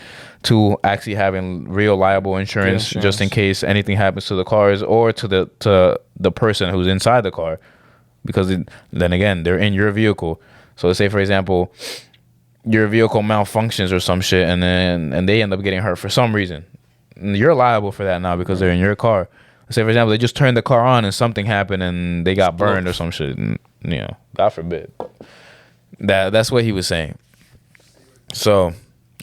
2, actually having real liable insurance just in case anything happens to the cars or to the person who's inside the car. Because then again, they're in your vehicle. So let's say, for example, your vehicle malfunctions or some shit and they end up getting hurt for some reason. You're liable for that now because they're in your car. Say, for example, they just turned the car on and something happened and they got burned or some shit. And, God forbid. That's what he was saying. So,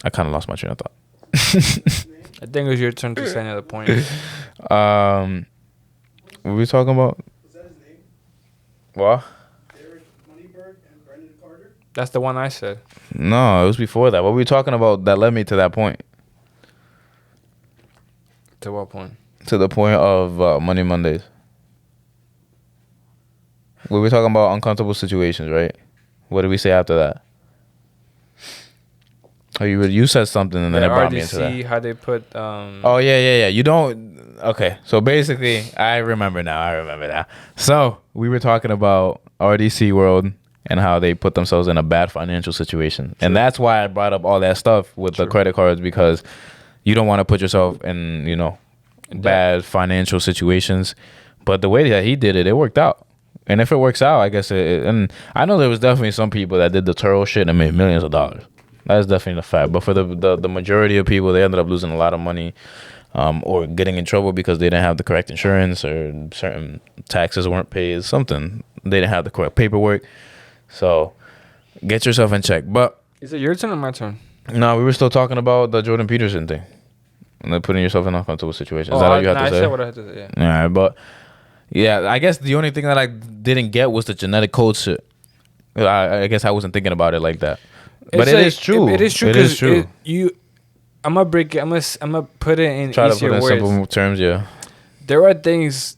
I kind of lost my train of thought.
I think it was your turn to say another point.
What were we talking about?
Was that his name?
What?
Derek Moneyberg and Brendan Carter?
That's the one I said.
No, it was before that. What were we talking about that led me to that point?
To what point?
To the point of Money Mondays. We were talking about uncomfortable situations, right? What did we say after that? Oh, you said something and then it brought me into that.
how they put
Oh yeah. You don't. Okay, so basically, I remember now. So we were talking about RDC World and how they put themselves in a bad financial situation, and that's why I brought up all that stuff with the credit cards, because you don't want to put yourself in bad financial situations. But the way that he did it, it worked out. And if it works out, I guess and I know there was definitely some people that did the Turo shit and made millions of dollars. That's definitely a fact. But for the majority of people, they ended up losing a lot of money, or getting in trouble because they didn't have the correct insurance, or certain taxes weren't paid, something. They didn't have the correct paperwork. So get yourself in check. But
is it your turn or my turn?
no, we were still talking about the Jordan Peterson thing. And then putting yourself in uncomfortable situations. Is that all you have to say?
I said what I had to say, yeah.
All right, but yeah, I guess the only thing that I didn't get was the genetic code shit. I guess I wasn't thinking about it like that. But it is true.
It is true.
It is true.
I'm gonna break it. I'm gonna put it in
Try to
easier
put it in
words.
simple terms, yeah.
There are things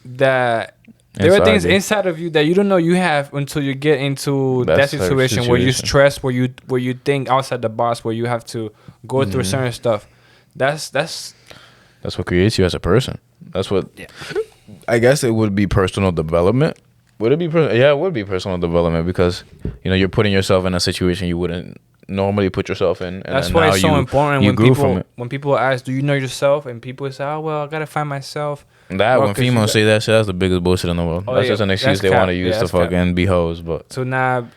that inside of you that you don't know you have until you get into that situation where you stress, where you think outside the box, where you have to go through certain stuff. That's
what creates you as a person. That's what. Yeah. I guess it would be personal development. Would it be? Yeah, it would be personal development, because you're putting yourself in a situation you wouldn't normally put yourself in. And
that's why it's so important when people ask, "Do you know yourself?" and people say, "Oh, well, I gotta find myself."
When females say that shit, that's the biggest bullshit in the world. That's just an excuse they want to use to fucking be hoes, but
to not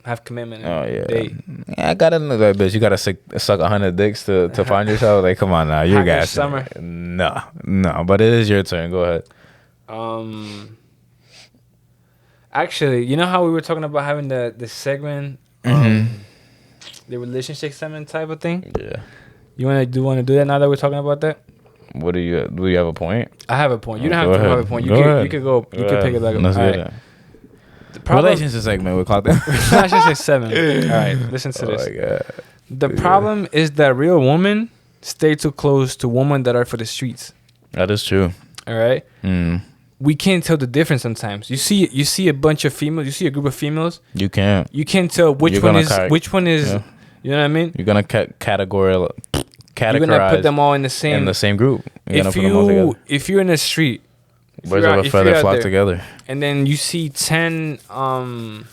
have commitment.
Oh yeah, date. Yeah, I gotta know that bitch. You gotta suck 100 dicks to find yourself. Like, come on now, you guys.
Summer.
No, but it is your turn. Go ahead.
Actually, you know how we were talking about having the segment, the relationship segment type of thing.
Yeah.
You want to do that now that we're talking about that?
What do you have a point?
I have a point. You don't have to have a point. You can pick it back up.
Let's get it. Relationship segment, we call it.
Relationship 7. All right, listen to this.
Oh my God.
The problem is that real women stay too close to women that are for the streets.
That is true.
All right. We can't tell the difference sometimes. You see a bunch of females. You see a group of females. You can't tell which one is. Yeah. You know what I mean?
You're gonna categorize.
You're gonna put them all in the same
group.
If you're in the street,
birds of a feather flock together,
and then you see 10 I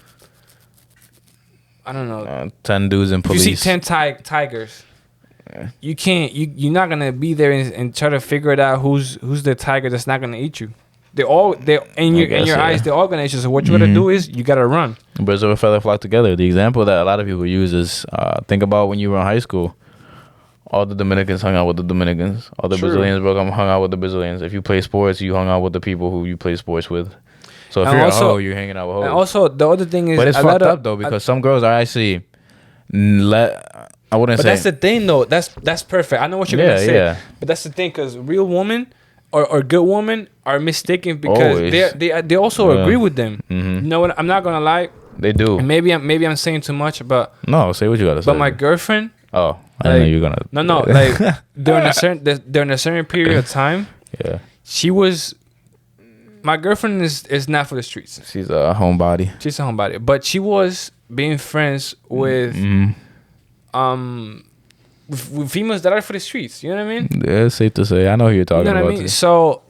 don't know,
10 dudes in police.
You see 10 tigers. Yeah. You're not gonna be there and try to figure it out who's the tiger that's not gonna eat you. They're in your eyes. They're all gonna eat you. So what you gotta do is you gotta run.
Birds of a feather flock together. The example that a lot of people use is think about when you were in high school. All the Dominicans hung out with the Dominicans. All the Brazilians hung out with the Brazilians. If you play sports, you hung out with the people who you play sports with. So if you're a hoe, you're hanging out with hoes.
And also, the other thing is...
But it's fucked up, though, because some girls are actually... I wouldn't say...
But that's the thing, though. That's perfect. I know what you're going to say. Yeah. But that's the thing, because real women or good women are mistaken because they also agree with them. You know what? I'm not going to lie.
They do.
And maybe I'm saying too much, but...
No, say what you got to say.
But my girlfriend...
Oh, I know you're gonna.
No. Like during a certain period of time,
yeah,
she was. My girlfriend is not for the streets.
She's a homebody.
She's a homebody, but she was being friends with, with females that are for the streets. You know what I mean?
Yeah, it's safe to say. I know who you're talking about.
You know what I mean? So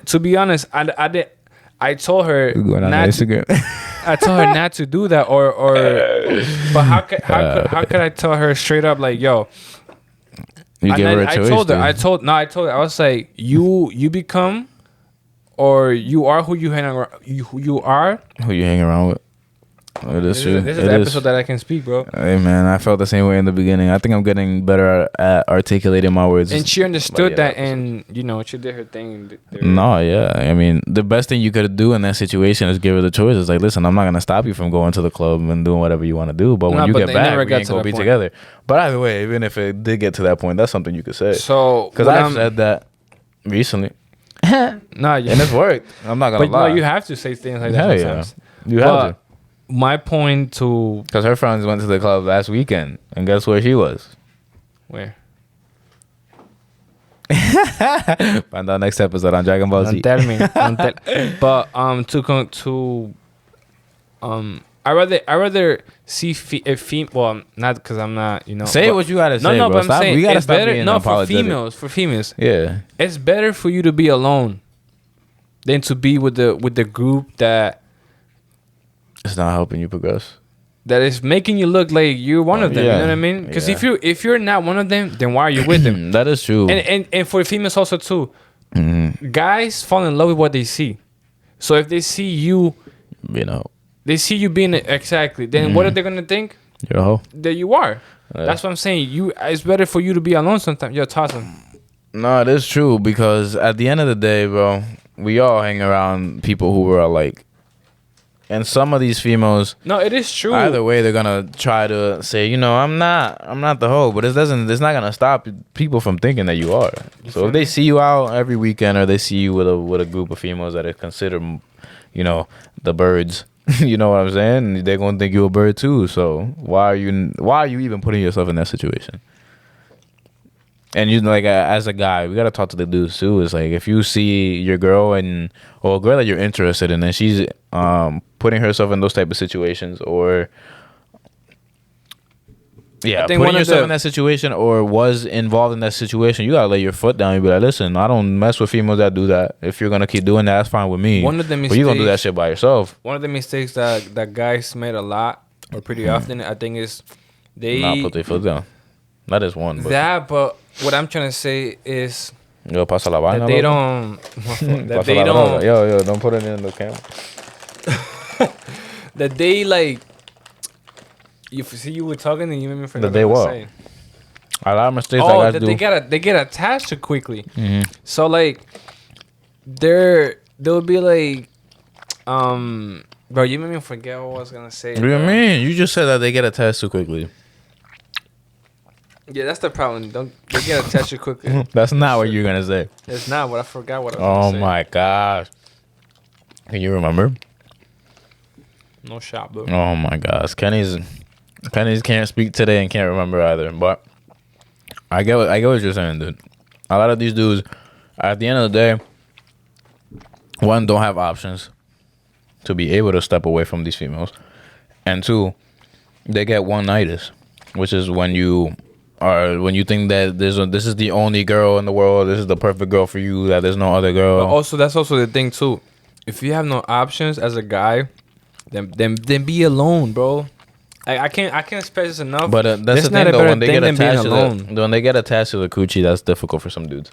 to be honest, I told her not to. I told her not to do that, or but how could I tell her straight up, like, yo?
You gave her a choice.
I told her. I was like, you become, or you are who you hang around. You are
who you hang around with. It is true.
This is the episode that I can speak, bro.
Hey man, I felt the same way in the beginning. I think I'm getting better at articulating my words.
And she understood that, and she did her thing.
No, yeah. I mean, the best thing you could do in that situation is give her the choice. It's like, listen, I'm not gonna stop you from going to the club and doing whatever you want to do, but when you get back, we ain't gonna be together. But either way, even if it did get to that point, that's something you could say.
So,
because I've said that recently. And it's worked. I'm not gonna lie.
No, you have to say things like that sometimes.
Yeah. You have to.
My point to...
Because her friends went to the club last weekend, and guess where she was?
Where?
Find out next episode on Dragon Ball Z.
Don't tell me. Don't tell. But I rather see a female. Well, not because I'm not.
Say what you gotta say,
no,
bro.
but I'm saying
we gotta
it's
stop
better.
being
No,
apologetic.
for females,
Yeah.
it's better for you to be alone than to be with the group that
It's not helping you progress.
is making you look like you're one of them.
Yeah.
You know what I mean? Because
Yeah.
if you're not one of them, then why are you with them?
That is true.
And for females also too, guys fall in love with what they see. So if they see you, they see you being exactly, then what are they gonna think?
You're a hoe.
That you are. That's what I'm saying. It's better for you to be alone sometimes. Yo, toss him.
No, it is true because at the end of the day, bro, we all hang around people who are like, and some of these females.
No, it is true.
Either way, they're gonna try to say, I'm not the hoe, but it's not gonna stop people from thinking that you are. So if they see you out every weekend, or they see you with a group of females that are considered, the birds, you know what I'm saying? They're gonna think you're a bird too. So why are you even putting yourself in that situation? And as a guy, we gotta talk to the dudes too. It's like if you see your girl or a girl that you're interested in, and she's putting herself in those type of situations, or putting yourself in that situation, or was involved in that situation, you gotta lay your foot down and be like, listen, I don't mess with females that do that. If you're gonna keep doing that, that's fine with me.
One of the
But you gonna do that shit by yourself.
One of the mistakes that guys made a lot or pretty often, I think, is they
not put their foot down. That is one.
But what I'm trying to say is
Yo, pasa la vaina,
that they
bro.
don't that
Pasa
they
la
don't
droga. Yo, don't put it in the camera.
that they like. You see, you were talking and you made me forget.
That they
what?
what? A lot of mistakes
Oh,
that
that
guys do.
they get attached too quickly. So like, they'll be like, bro, you made me forget what I was gonna say.
What do you mean? You just said that they get attached too quickly.
Yeah, that's the problem. They get attached too quickly.
That's not what you're gonna say.
It's not what I forgot what I was
Oh
gonna say.
my gosh. Can you remember?
No shot, bro.
Oh my gosh. Kenny's can't speak today and can't remember either. But I get what you're saying, dude. A lot of these dudes, at the end of the day, one, don't have options to be able to step away from these females, and two, they get one-nightitis, which is when you think that this is the only girl in the world, this is the perfect girl for you, that there's no other girl.
But also, that's also the thing too. If you have no options as a guy, then be alone, bro. I can't stress this enough.
But that's the
not
thing
a
though.
better
When they
thing
get
than being
attached to
alone.
when they get attached to the coochie, that's difficult for some dudes.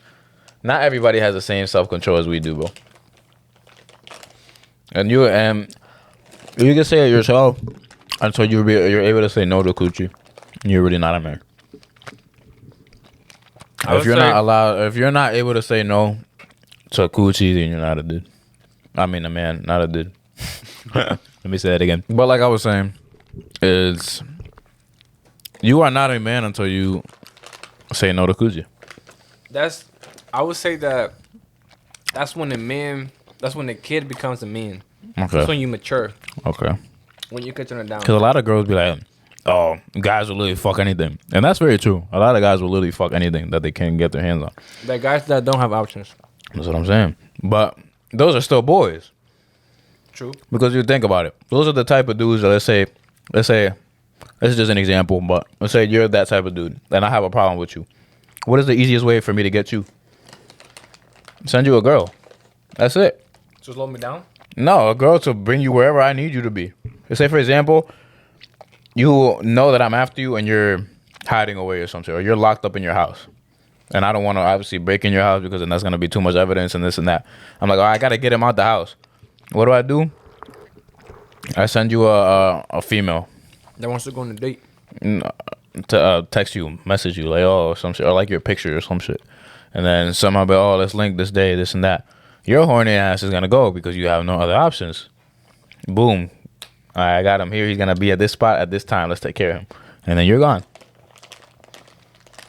Not everybody has the same self control as we do, bro. And you can say it yourself until you're able to say no to coochie. You're really not a man. If you're not able to say no to coochie, then you're not a dude. I mean, a man, not a dude. Let me say that again. But like I was saying, you are not a man until you say no to coochie.
I would say that's when the kid becomes a man.
Okay.
That's when you mature.
Okay.
When you can turn it down.
Because a lot of girls be like, oh, guys will literally fuck anything. And that's very true. A lot of guys will literally fuck anything that they can get their hands on.
The guys that don't have options.
That's what I'm saying. But those are still boys.
True.
Because you think about it. Those are the type of dudes that let's say, this is just an example, but let's say you're that type of dude and I have a problem with you. What is the easiest way for me to get you? Send you a girl. That's it.
Just slow me down?
No, a girl to bring you wherever I need you to be. Let's say, for example, you know that I'm after you and you're hiding away or something, or you're locked up in your house. And I don't want to obviously break in your house because then that's going to be too much evidence and this and that. I'm like, I got to get him out the house. What do? I send you a female.
That wants to go on a date.
To text you, message you, like, oh, some shit, or like your picture or some shit. And then somehow be, oh, let's link this day, this and that. Your horny ass is going to go because you have no other options. Boom. All right, I got him here. He's going to be at this spot at this time. Let's take care of him. And then you're gone.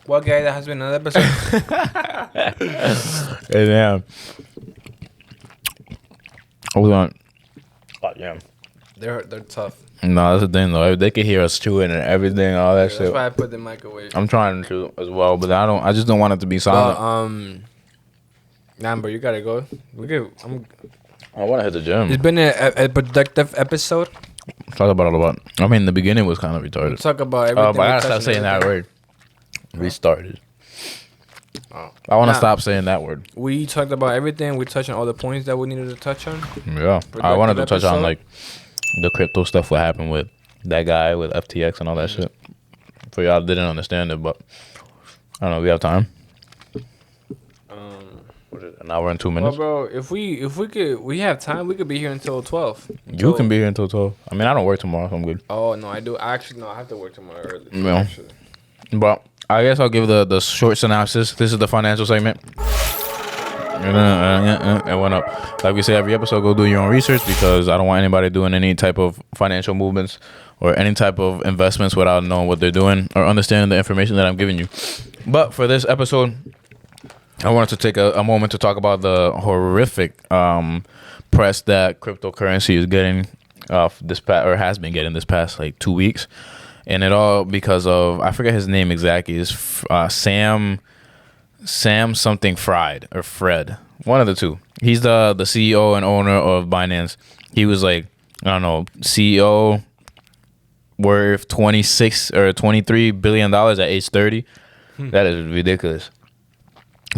Well, guy, that has been another episode.
Hey, damn. Hold on. Oh, damn.
They're tough.
No, that's the thing though. They can hear us chewing and everything, all that shit.
That's why I put the mic away.
I'm trying to as well, but I just don't want it to be silent.
Nah, but you gotta go.
I want to hit the gym.
It's been a productive episode.
Talk about all about. I mean, the beginning was kind of retarded.
Talk about everything.
But I gotta stop saying that word. Restarted. I want to stop saying that word.
We talked about everything. We touched on all the points that we needed to touch on.
Yeah, I wanted to touch on like the crypto stuff. What happened with that guy with FTX and all that shit. For y'all that didn't understand it, but I don't know. We have time. What is it, an hour and 2 minutes.
Well, bro, if we have time, we could be here until 12.
You can be here until 12. I mean, I don't work tomorrow, so I'm good.
Oh no, I do. Actually, no, I have to work tomorrow early.
Yeah.
Actually.
But I guess I'll give the short synopsis. This is the financial segment. It went up. Like we say every episode, go do your own research because I don't want anybody doing any type of financial movements or any type of investments without knowing what they're doing or understanding the information that I'm giving you. But for this episode, I wanted to take a moment to talk about the horrific press that cryptocurrency is getting has been getting this past like 2 weeks. And it all because of, I forget his name exactly, is Sam something Fried or Fred. One of the two. He's the CEO and owner of Binance. He was like, I don't know, CEO worth 26 or $23 billion at age 30. That is ridiculous.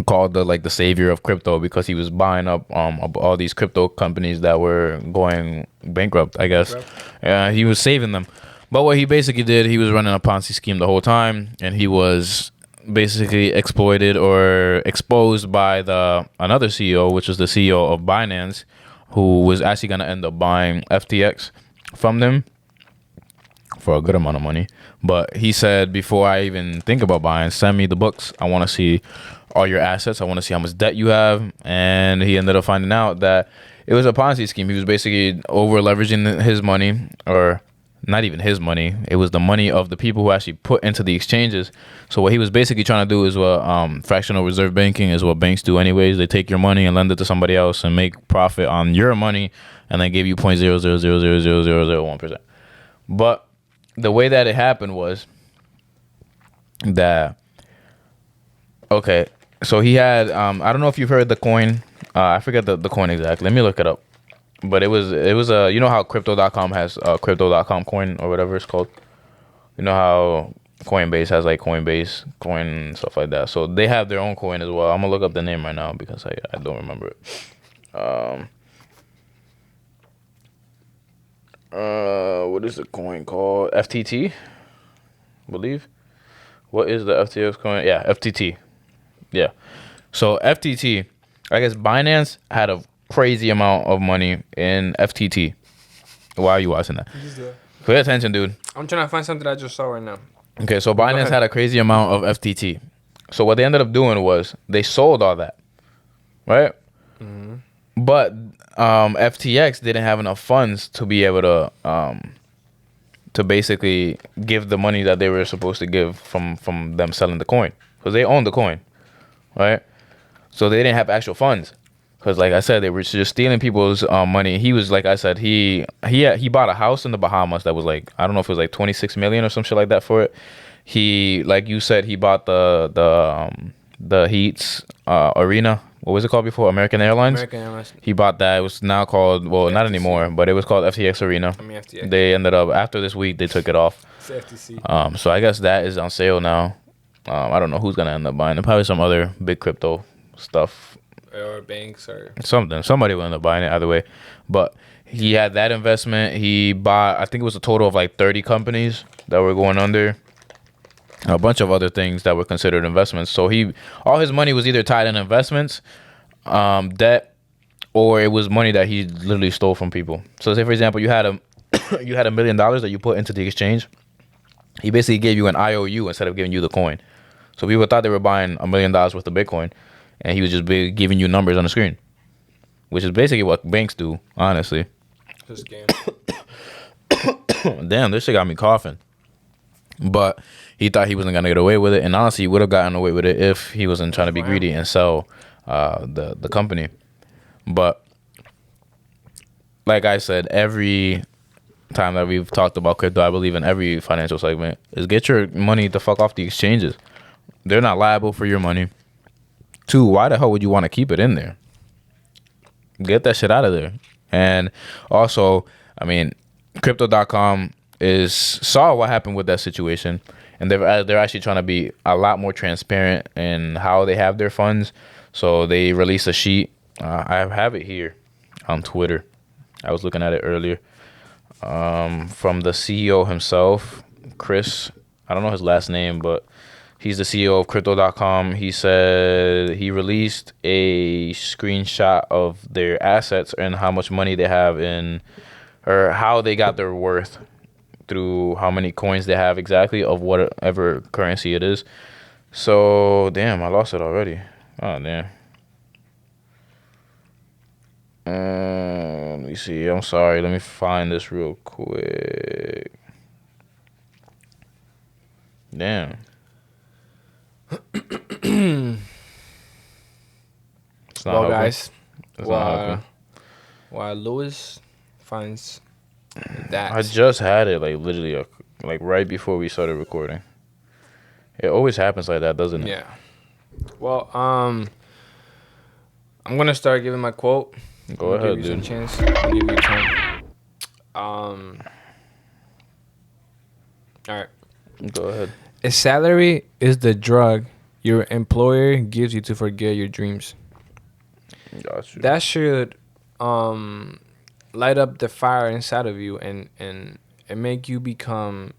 Called the savior of crypto because he was buying up all these crypto companies that were going bankrupt, I guess. He was saving them. But what he basically did, he was running a Ponzi scheme the whole time, and he was basically exploited or exposed by another CEO, which was the CEO of Binance, who was actually going to end up buying FTX from them for a good amount of money. But he said, before I even think about buying, send me the books. I want to see all your assets. I want to see how much debt you have. And he ended up finding out that it was a Ponzi scheme. He was basically over leveraging his money, or not even his money. It was the money of the people who actually put into the exchanges. So what he was basically trying to do is what fractional reserve banking is what banks do anyways. They take your money and lend it to somebody else and make profit on your money and then give you 0.0000001%. But the way that it happened was that, okay, so he had, I don't know if you've heard the coin. I forget the coin exactly. Let me look it up. But it was you know how crypto.com has crypto.com coin or whatever it's called. You know how Coinbase has like Coinbase coin and stuff like that. So they have their own coin as well. I'm gonna look up the name right now because I don't remember it. What is the coin called? FTT, I believe. What is the FTX coin? Yeah, FTT. Yeah. So FTT, I guess Binance had a crazy amount of money in FTT. Why are you watching that? Pay attention, dude.
I'm trying to find something I just saw right now.
Okay, so Binance had a crazy amount of FTT. So what they ended up doing was they sold all that, right? Mm-hmm. But FTX didn't have enough funds to be able to basically give the money that they were supposed to give from them selling the coin, because they owned the coin, right? So they didn't have actual funds. Because, like I said, they were just stealing people's money. He was, like I said, he bought a house in the Bahamas that was like, I don't know if it was like 26 million or some shit like that for it. He, like you said, he bought the Heats arena. What was it called before? American Airlines.
American Airlines.
He bought that. It was now called, well, not anymore, but it was called FTX Arena.
I mean FTX.
They ended up, after this week, they took it off.
It's FTC.
So I guess that is on sale now. I don't know who's gonna end up buying it. Probably some other big crypto stuff.
Or banks or
something. Somebody will end up buying it either way. But he had that investment. He bought, I think it was a total of like 30 companies that were going under. A bunch of other things that were considered investments. So all his money was either tied in investments, debt, or it was money that he literally stole from people. So say for example, you had $1 million that you put into the exchange. He basically gave you an IOU instead of giving you the coin. So people thought they were buying $1 million worth of Bitcoin. And he was just giving you numbers on the screen, which is basically what banks do, honestly.
Just game.
Damn, this shit got me coughing. But he thought he wasn't going to get away with it. And honestly, he would have gotten away with it if he wasn't trying to be greedy and sell the company. But like I said, every time that we've talked about crypto, I believe in every financial segment, is get your money the fuck off the exchanges. They're not liable for your money. Two, why the hell would you want to keep it in there? Get that shit out of there. And also, I mean, crypto.com saw what happened with that situation, and they're actually trying to be a lot more transparent in how they have their funds. So they released a sheet. I have it here on Twitter. I was looking at it earlier. From the CEO himself, Chris. I don't know his last name, but he's the CEO of crypto.com. He said he released a screenshot of their assets and how much money they have in, or how they got their worth through how many coins they have exactly of whatever currency it is. So, damn, I lost it already. Oh, damn. Let me see. I'm sorry. Let me find this real quick. Damn. It's not
Well,
helping.
guys,
It's not helping.
while Lewis finds that,
I just had it like literally like right before we started recording. It always happens like that, doesn't it?
yeah. Well, I'm gonna start giving my quote.
Go
I'm gonna
ahead,
give you
dude.
some chance. I'll give you time. All right.
Go ahead.
A salary is the drug your employer gives you to forget your dreams.
Got you.
That should light up the fire inside of you and make you become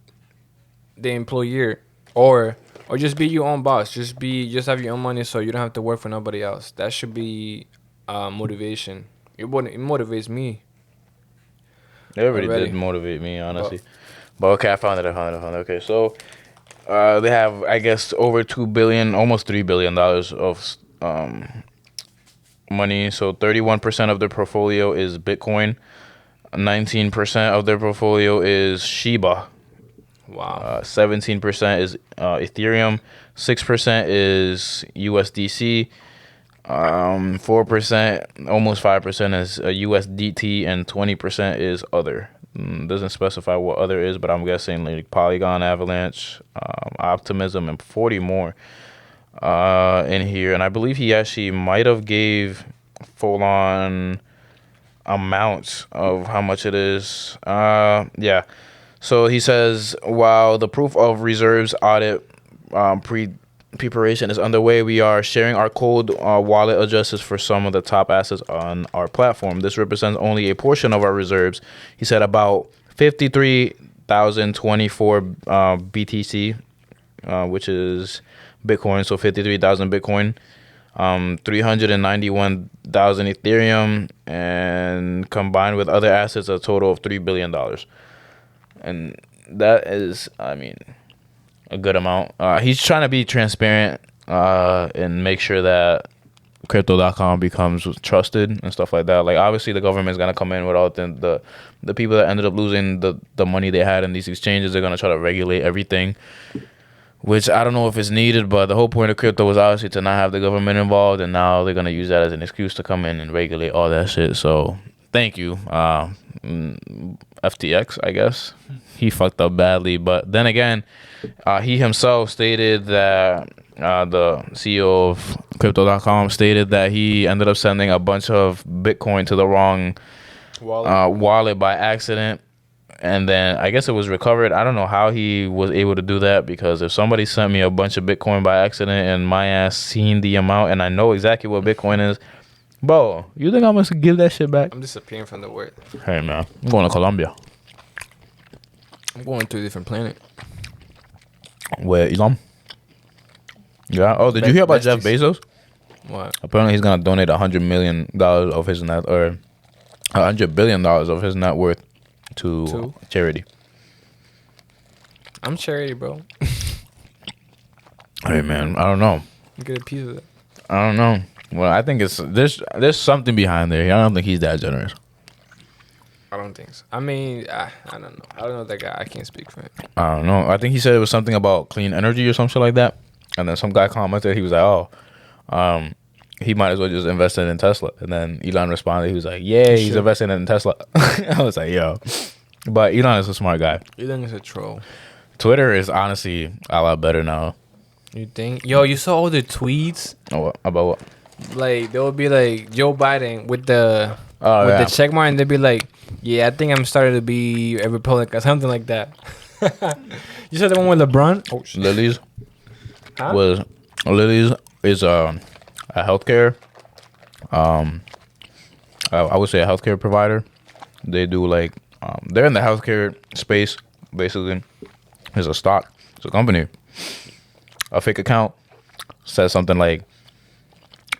the employer or just be your own boss. Just have your own money so you don't have to work for nobody else. That should be motivation. It motivates me.
It already
Already.
did motivate me, honestly. But okay, I found it. Okay, so they have, I guess, over $2 billion, almost $3 billion of money. So 31% of their portfolio is Bitcoin. 19% of their portfolio is Shiba.
Wow.
17% is Ethereum. 6% is USDC. 4%, almost 5% is USDT, and 20% is other. Doesn't specify what other is, but I'm guessing like Polygon, Avalanche, Optimism, and 40 more in here. And I believe he actually might have gave full on amounts of how much it is. Yeah. So he says, while the proof of reserves audit preparation is underway, we are sharing our cold wallet addresses for some of the top assets on our platform. This represents only a portion of our reserves. He said about 53,024 BTC, which is Bitcoin, so 53,000 Bitcoin. 391,000 Ethereum, and combined with other assets, a total of $3 billion. And that is, I mean, a good amount. He's trying to be transparent and make sure that crypto.com becomes trusted and stuff like that. Like, obviously, the government's going to come in with all the people that ended up losing the money they had in these exchanges. They're going to try to regulate everything, which I don't know if it's needed, but the whole point of crypto was obviously to not have the government involved, and now they're going to use that as an excuse to come in and regulate all that shit. So thank you, FTX, I guess. He fucked up badly. But then again, he himself stated that the CEO of crypto.com stated that he ended up sending a bunch of Bitcoin to the wrong wallet by accident. And then I guess it was recovered. I don't know how he was able to do that, because if somebody sent me a bunch of Bitcoin by accident and my ass seen the amount and I know exactly what Bitcoin is, bro, you think I'm going to give that shit back?
I'm disappearing from the word.
Hey, man. I'm going to Colombia.
I'm going to a different planet.
Where, Elon? Yeah. Oh, did you hear about Jeff
Besties.
Bezos?
What?
Apparently he's going to donate $100 million of his net, or $100 billion of his net worth to charity.
I'm charity, bro.
Hey, man, I don't know.
Get a piece of that.
I don't know. Well, I think there's something behind there. I don't think he's that generous.
I don't think so. I mean, I don't know. I don't know that guy. I can't speak for him.
I don't know. I think he said it was something about clean energy or some shit like that. And then some guy commented. He was like, "Oh, he might as well just invest in Tesla." And then Elon responded. He was like, "Yeah, he's investing in Tesla." I was like, "Yo, But Elon is a smart guy.
Elon is a troll.
Twitter is honestly a lot better now.
You think? Yo, you saw all the tweets?
Oh, what? About what?
Like, there would be like Joe Biden with the
Yeah.
the check mark, and they'd be like, "Yeah, I think I'm starting to be a Republican," or something like that. You said the one with LeBron? Oh shit.
Lily's
Huh?
was Lily's is a healthcare. I would say a healthcare provider. They do like they're in the healthcare space basically. It's a stock. It's a company. A fake account says something like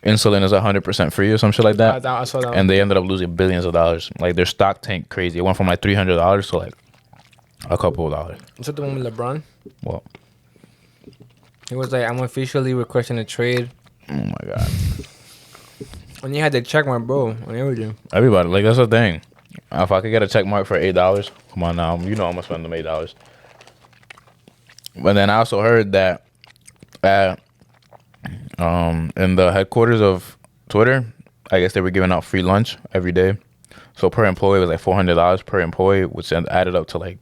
insulin is 100% free or some shit like that.
I saw that.
And they ended up losing billions of dollars. Like their stock tanked crazy. It went from like $300 to like a couple of dollars.
You said the one with LeBron?
Well,
He was like, "I'm officially requesting a trade."
oh my god.
When you had the check mark, bro, on everything.
Everybody, like that's the thing. If I could get a check mark for $8, come on now, you know I'm gonna spend them $8. But then I also heard that in the headquarters of Twitter, I guess they were giving out free lunch every day. So per employee it was like $400 per employee, which then added up to like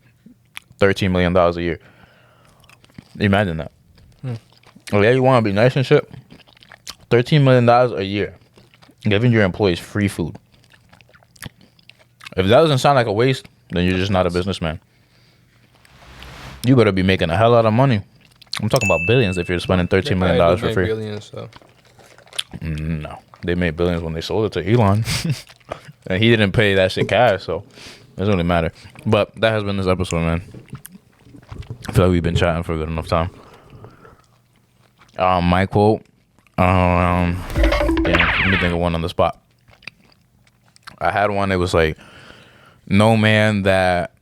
$13 million a year. Imagine that. Oh yeah, you want to be nice and shit. $13 million a year, giving your employees free food. If that doesn't sound like a waste, then you're just not a businessman. You better be making a hell lot of money. I'm talking about billions if you're spending $13 million for free.
Billions, so.
No, they made billions when they sold it to Elon, and he didn't pay that shit cash, so it doesn't really matter. But that has been this episode, man. I feel like we've been chatting for a good enough time. My quote. Damn, let me think of one on the spot. I had one that was like, "No man that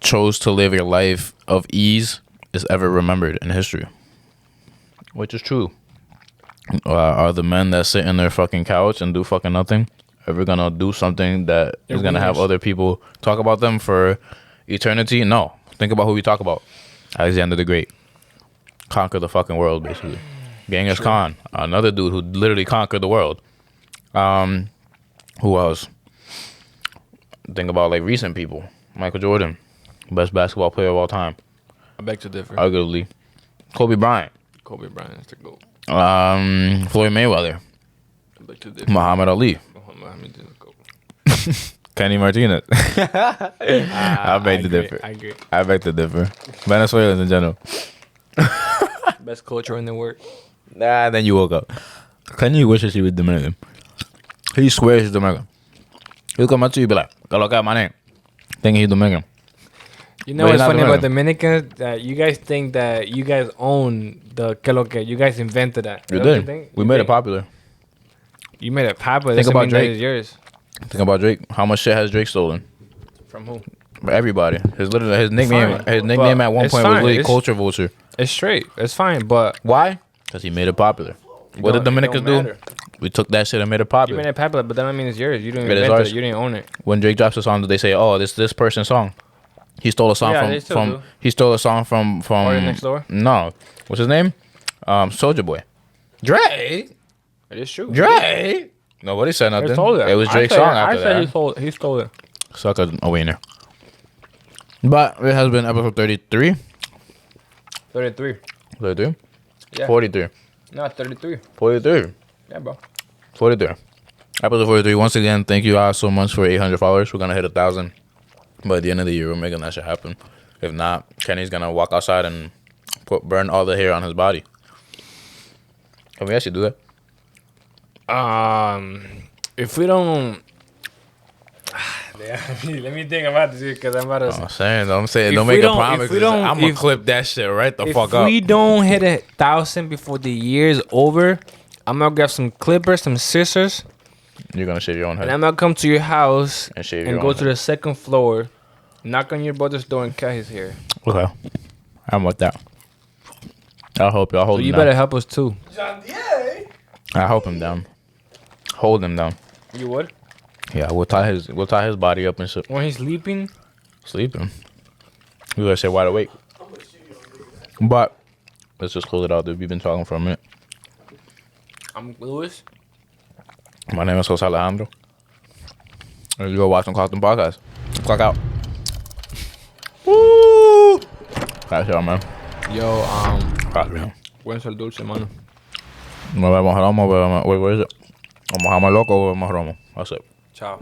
chose to live a life of ease is ever remembered in history," which is true. Are the men that sit in their fucking couch and do fucking nothing ever gonna do something that is gonna have other people talk about them for eternity? No. Think about who we talk about. Alexander the Great. Conquer the fucking world, basically. Genghis Khan, another dude who literally conquered the world. Who else? Think about like recent people. Michael Jordan, best basketball player of all time.
I beg to differ.
Arguably. Kobe Bryant.
Kobe Bryant is the GOAT.
Floyd Mayweather.
I beg to differ.
Muhammad Ali.
Muhammad is the GOAT.
Kenny Martinez. I beg to differ.
I agree.
I beg to differ. Venezuelans in general.
Best culture in the world.
Nah, then you woke up. Kenny wishes he was Dominican. He swears he's Dominican. He'll come up to you and be like, "Go look at my name." Thinking he's Dominican.
You know
But
what's
he's not
funny about
Dominican.
Dominicans? That you guys think that you guys own the que lo que. You guys invented that.
We
Is that what you
did.
think?
We
You
made it
think-
popular.
You made it popular.
Think
Doesn't
about
mean that
Drake.
it's yours.
Think about Drake. How much shit has Drake stolen?
From who?
Everybody. His nickname.
Fine.
His nickname
But
at one
it's
point
fine.
was literally
It's-
Culture Vulture.
It's straight. It's fine, but
Why? Because he made it popular. What did
don't- it
Dominicans
don't
do?
matter.
We took that shit and made it
you
popular.
made it popular. But that don't mean it's yours. You didn't
It is
invent
ours.
it. You didn't own it.
When Drake drops a song, they say, "Oh, this person's song." He stole a song
Yeah, they still
from
do.
he stole a song from
Party Next Door?
No, what's his name? Soldier Boy. Drake.
It is true.
Drake. Nobody said nothing.
He stole it.
It was
I
Drake's
said-
song after
I said
that.
he stole it.
Suck a wiener. But it has been episode 33.
33.
33?
Yeah.
43.
No, 33.
43.
Yeah, bro.
43. Episode 43. Once again, thank you all so much for 800 followers. We're going to hit 1,000. But at the end of the year, we're making that shit happen. If not, Kenny's going to walk outside and burn all the hair on his body. Can we actually do that?
If we don't, let me think about this because I'm about to.
I'm saying,
If
don't
we
make a
don't-
promise.
if we don't-
I'm going
if-
to clip that shit right the
If
fuck up.
we don't hit 1,000 before the year's over, I'm gonna grab some clippers, some scissors,
You're going to shave your own
and
head.
I'm gonna come to your house
And shave
and
your
go
own
to the second floor, knock on your brother's door, and cut his hair.
Okay. I'm with that. I hope y'all
So
hold
you
him
better
down.
help us too.
I hope him down. Hold him down.
You would?
Yeah, we'll tie his body up and shit.
When he's sleeping?
Sleeping. We gotta say wide awake. But let's just close it out, dude. We've been talking for a minute.
I'm Lewis.
My name is Jose Alejandro. And you go watch some Clock Them Podcast. Clock out. Woo! Gracias, man.
Yo,
Gracias.
when's el dulce, mano?
No bebemos romo, bebemos... Wait, where is it? Vamos a más loco o bebemos romo. That's it.
Chao.